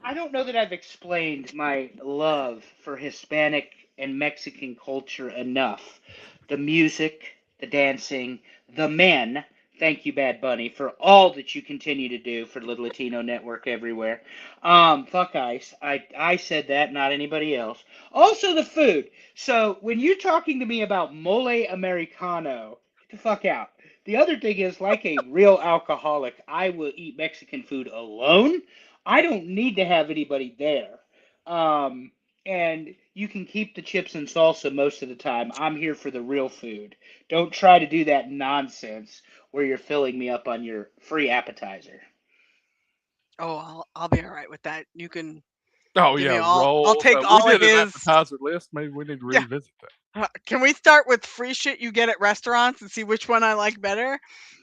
I don't know that I've explained my love for Hispanic and Mexican culture enough. The music, the dancing, the men. Thank you, Bad Bunny, for all that you continue to do for the Latino network everywhere. Fuck ICE. I said that, not anybody else. Also the food. So when you're talking to me about mole americano, get the fuck out. The other thing is, like a real alcoholic, I will eat Mexican food alone. I don't need to have anybody there. And you can keep the chips and salsa most of the time. I'm here for the real food. Don't try to do that nonsense where you're filling me up on your free appetizer. Oh, I'll be all right with that. You can. Oh yeah, I'll take all of his appetizer list. Maybe we need to revisit that. Can we start with free shit you get at restaurants and see which one I like better?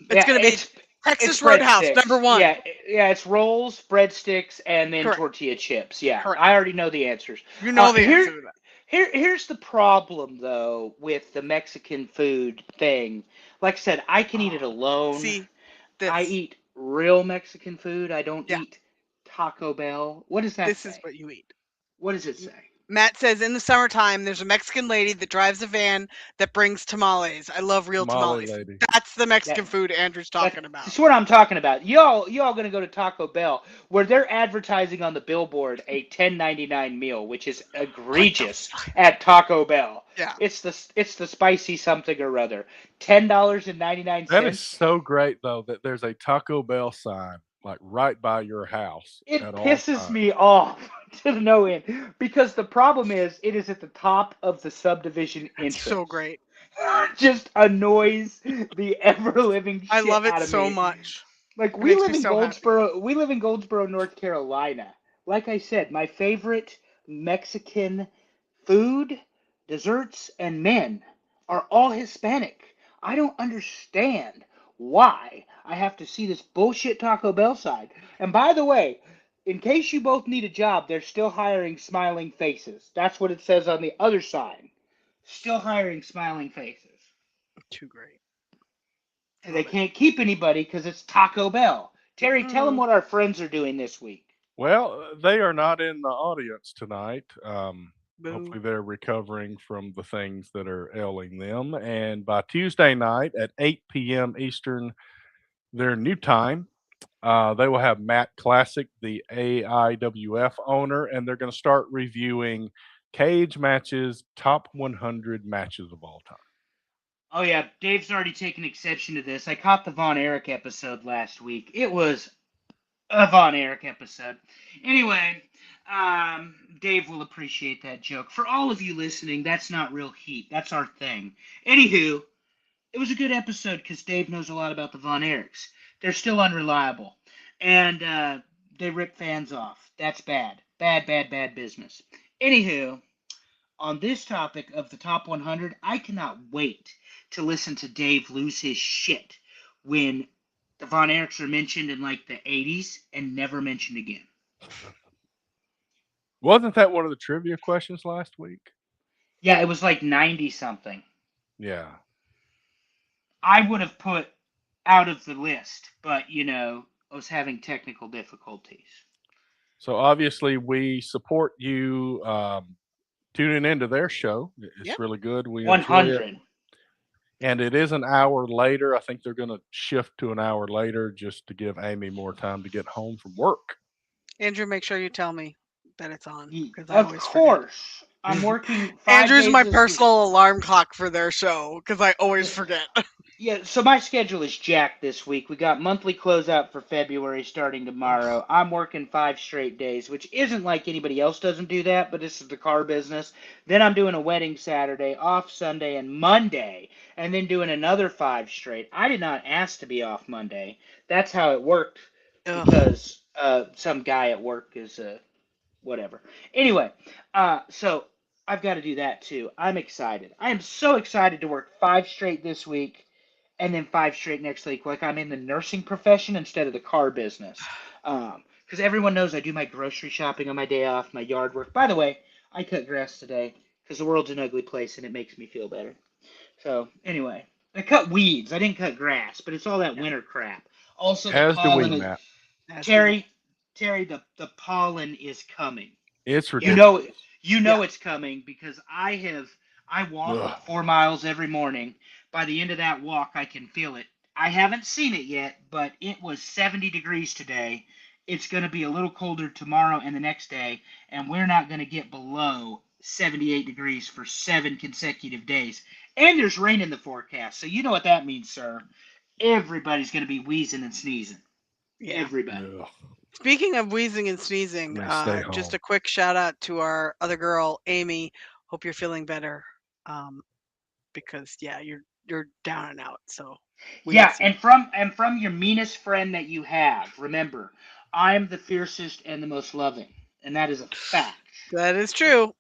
It's gonna be Texas Roadhouse #1. Yeah, it's rolls, breadsticks, and then tortilla chips. Yeah, correct. I already know the answers. You know the answer to that. Here's the problem, though, with the Mexican food thing. Like I said, I can eat it alone. See, I eat real Mexican food. I don't Yeah. eat Taco Bell. What does that This say? is what you eat. What does it say? Matt says in the summertime, there's a Mexican lady that drives a van that brings tamales. I love real Tamale tamales. lady. That's the Mexican That- food Andrew's talking about. That's what I'm talking about. Y'all gonna go to Taco Bell where they're advertising on the billboard a $10.99 meal, which is egregious at Taco Bell. Yeah. It's the spicy something or other. $10.99. That is so great though that there's a Taco Bell sign like right by your house It at all pisses times. me off to no end because the problem is it is at the top of the subdivision entrance. So great. Just annoys the ever living shit I love it out of so me. much. Like It we makes live me in so happy. Goldsboro. We live in Goldsboro, North Carolina. Like I said, my favorite Mexican food, desserts, and men are all Hispanic. I don't understand why I have to see this bullshit Taco Bell sign. And by the way, in case you both need a job, they're still hiring smiling faces. That's what it says on the other sign. Still hiring smiling faces. Too great. And they can't keep anybody because it's Taco Bell. Terry, tell them Mm. what our friends are doing this week. Well, they are not in the audience tonight. Boo. Hopefully, they're recovering from the things that are ailing them. And by Tuesday night at 8 p.m. Eastern, their new time, they will have Matt Classic, the AIWF owner, and they're going to start reviewing cage matches, top 100 matches of all time. Oh yeah, Dave's already taken exception to this. I caught the Von Erich episode last week. It was a Von Erich episode. Anyway, Dave will appreciate that joke. For all of you listening, that's not real heat. That's our thing. Anywho, it was a good episode because Dave knows a lot about the Von Erichs. They're still unreliable. And they rip fans off. That's bad. Bad business. Anywho, on this topic of the top 100, I cannot wait to listen to Dave lose his shit when the Von Erichs are mentioned in like the 80s and never mentioned again. Wasn't that one of the trivia questions last week? Yeah, it was like 90 something. Yeah. I would have put out of the list, but I was having technical difficulties. So obviously, we support you tuning into their show. It's really good. We 100. enjoy it. And it is an hour later. I think they're going to shift to an hour later just to give Amy more time to get home from work. Andrew, make sure you tell me that it's on. Of course. I'm working 5 Andrew's days my this personal alarm clock for their show because I always forget. Yeah, so my schedule is jacked this week. We got monthly closeout for February starting tomorrow. I'm working 5 straight days, which isn't like anybody else doesn't do that, but this is the car business. Then I'm doing a wedding Saturday, off Sunday and Monday, and then doing another 5 straight. I did not ask to be off Monday. That's how it worked because some guy at work is whatever. Anyway, so I've got to do that too. I'm excited. I am so excited to work 5 straight this week and then 5 straight next week. Like I'm in the nursing profession instead of the car business. Because everyone knows I do my grocery shopping on my day off, my yard work. By the way, I cut grass today because the world's an ugly place and it makes me feel better. So anyway, I cut weeds. I didn't cut grass, but it's all that winter crap. Also, the pollen is Terry, the pollen is coming. It's ridiculous. You know it's coming because I walk 4 miles every morning. By the end of that walk, I can feel it. I haven't seen it yet, but it was 70 degrees today. It's going to be a little colder tomorrow and the next day, and we're not going to get below 78 degrees for 7 consecutive days. And there's rain in the forecast, so you know what that means, sir. Everybody's going to be wheezing and sneezing. Yeah. Everybody. Ugh. Speaking of wheezing and sneezing, just a quick shout out to our other girl, Amy. Hope you're feeling better. Because you're down and out. So and from your meanest friend that you have, remember, I am the fiercest and the most loving, and that is a fact. That is true.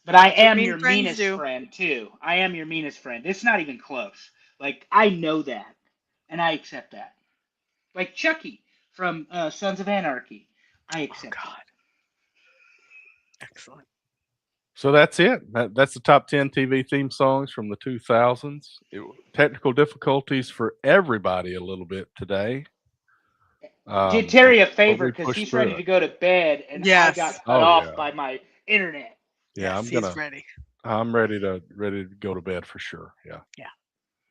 But I am your meanest friend too. I am your meanest friend. It's not even close. Like I know that, and I accept that. Like Chucky from Sons of Anarchy, I accept that. Excellent. So that's it. That's the top 10 TV theme songs from the 2000s. Technical difficulties for everybody a little bit today. Did Terry a but favor we because pushed he's through ready it. to go to bed, and I Yes. got cut Oh off yeah, by my internet. yeah. Yes, he's ready. I'm ready to go to bed for sure. Yeah, Yeah.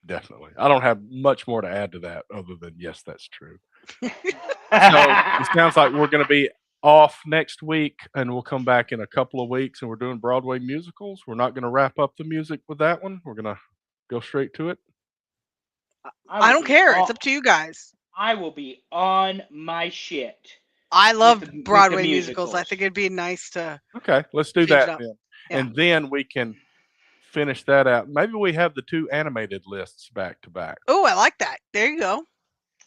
definitely. I don't have much more to add to that other than yes, that's true. So it sounds like we're going to be off next week, and we'll come back in a couple of weeks, and we're doing Broadway musicals. We're not going to wrap up the music with that one. We're going to go straight to it. I don't care. It's up to you guys. I will be on my shit. I love with the Broadway musicals. I think it'd be nice to. Okay, let's do change it that up. then. Yeah. And then we can finish that out. Maybe we have the two animated lists back to back. Oh, I like that. There you go.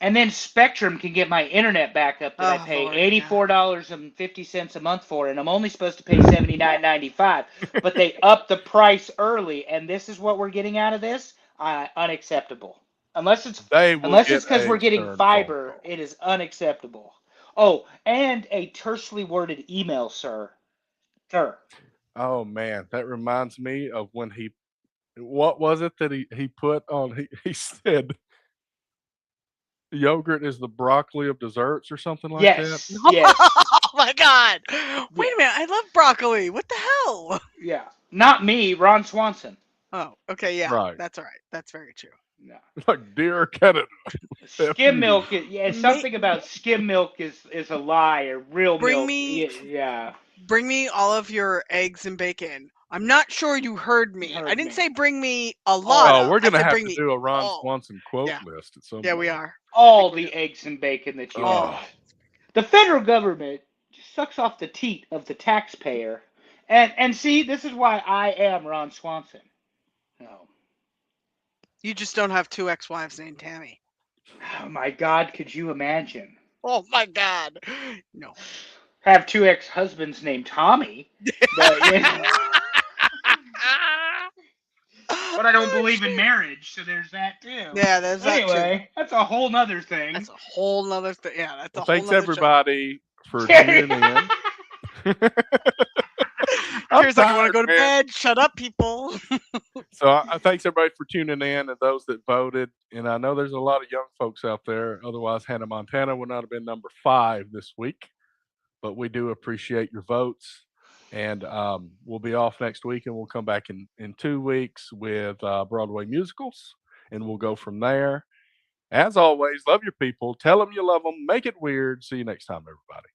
And then Spectrum can get my internet backup that I Oh, pay Lord, $84.50 a month for, and I'm only supposed to pay $79.95. But they upped the price early, and this is what we're getting out of this. Unacceptable. Unless it's because we're getting fiber, it is unacceptable. Oh, and a tersely worded email, sir. Sir. Oh man, that reminds me of when what was it that he put on? He said yogurt is the broccoli of desserts or something like that. Yes. Yes. Oh my God! Wait a minute. I love broccoli. What the hell? Yeah. Not me, Ron Swanson. Oh, okay. Yeah. Right. That's all right. That's very true. No. Like dear Canada. Skim milk, something about skim milk is a lie, or real milk. Yeah. Bring me all of your eggs and bacon. I'm not sure you heard me. I didn't say bring me a lot. Oh, we're gonna have to do a Ron Swanson quote list at some point. Yeah, we are. All the eggs and bacon that you want. The federal government just sucks off the teat of the taxpayer. And see, this is why I am Ron Swanson. No. You just don't have two ex-wives named Tammy. Oh my God, could you imagine? Oh my God. No. Have two ex-husbands named Tommy. But, but I don't believe in marriage, so there's that too. Yeah, there's that too. Anyway, that's a whole nother thing. That's a whole nother thing. Yeah, that's a whole thanks nother everybody for tuning in. Here's like, you want to go to bed? Shut up, people. So thanks everybody for tuning in, and those that voted. And I know there's a lot of young folks out there. Otherwise, Hannah Montana would not have been number 5 this week. But we do appreciate your votes. And we'll be off next week, and we'll come back in 2 weeks with Broadway musicals, and we'll go from there. As always, love your people. Tell them you love them. Make it weird. See you next time, everybody.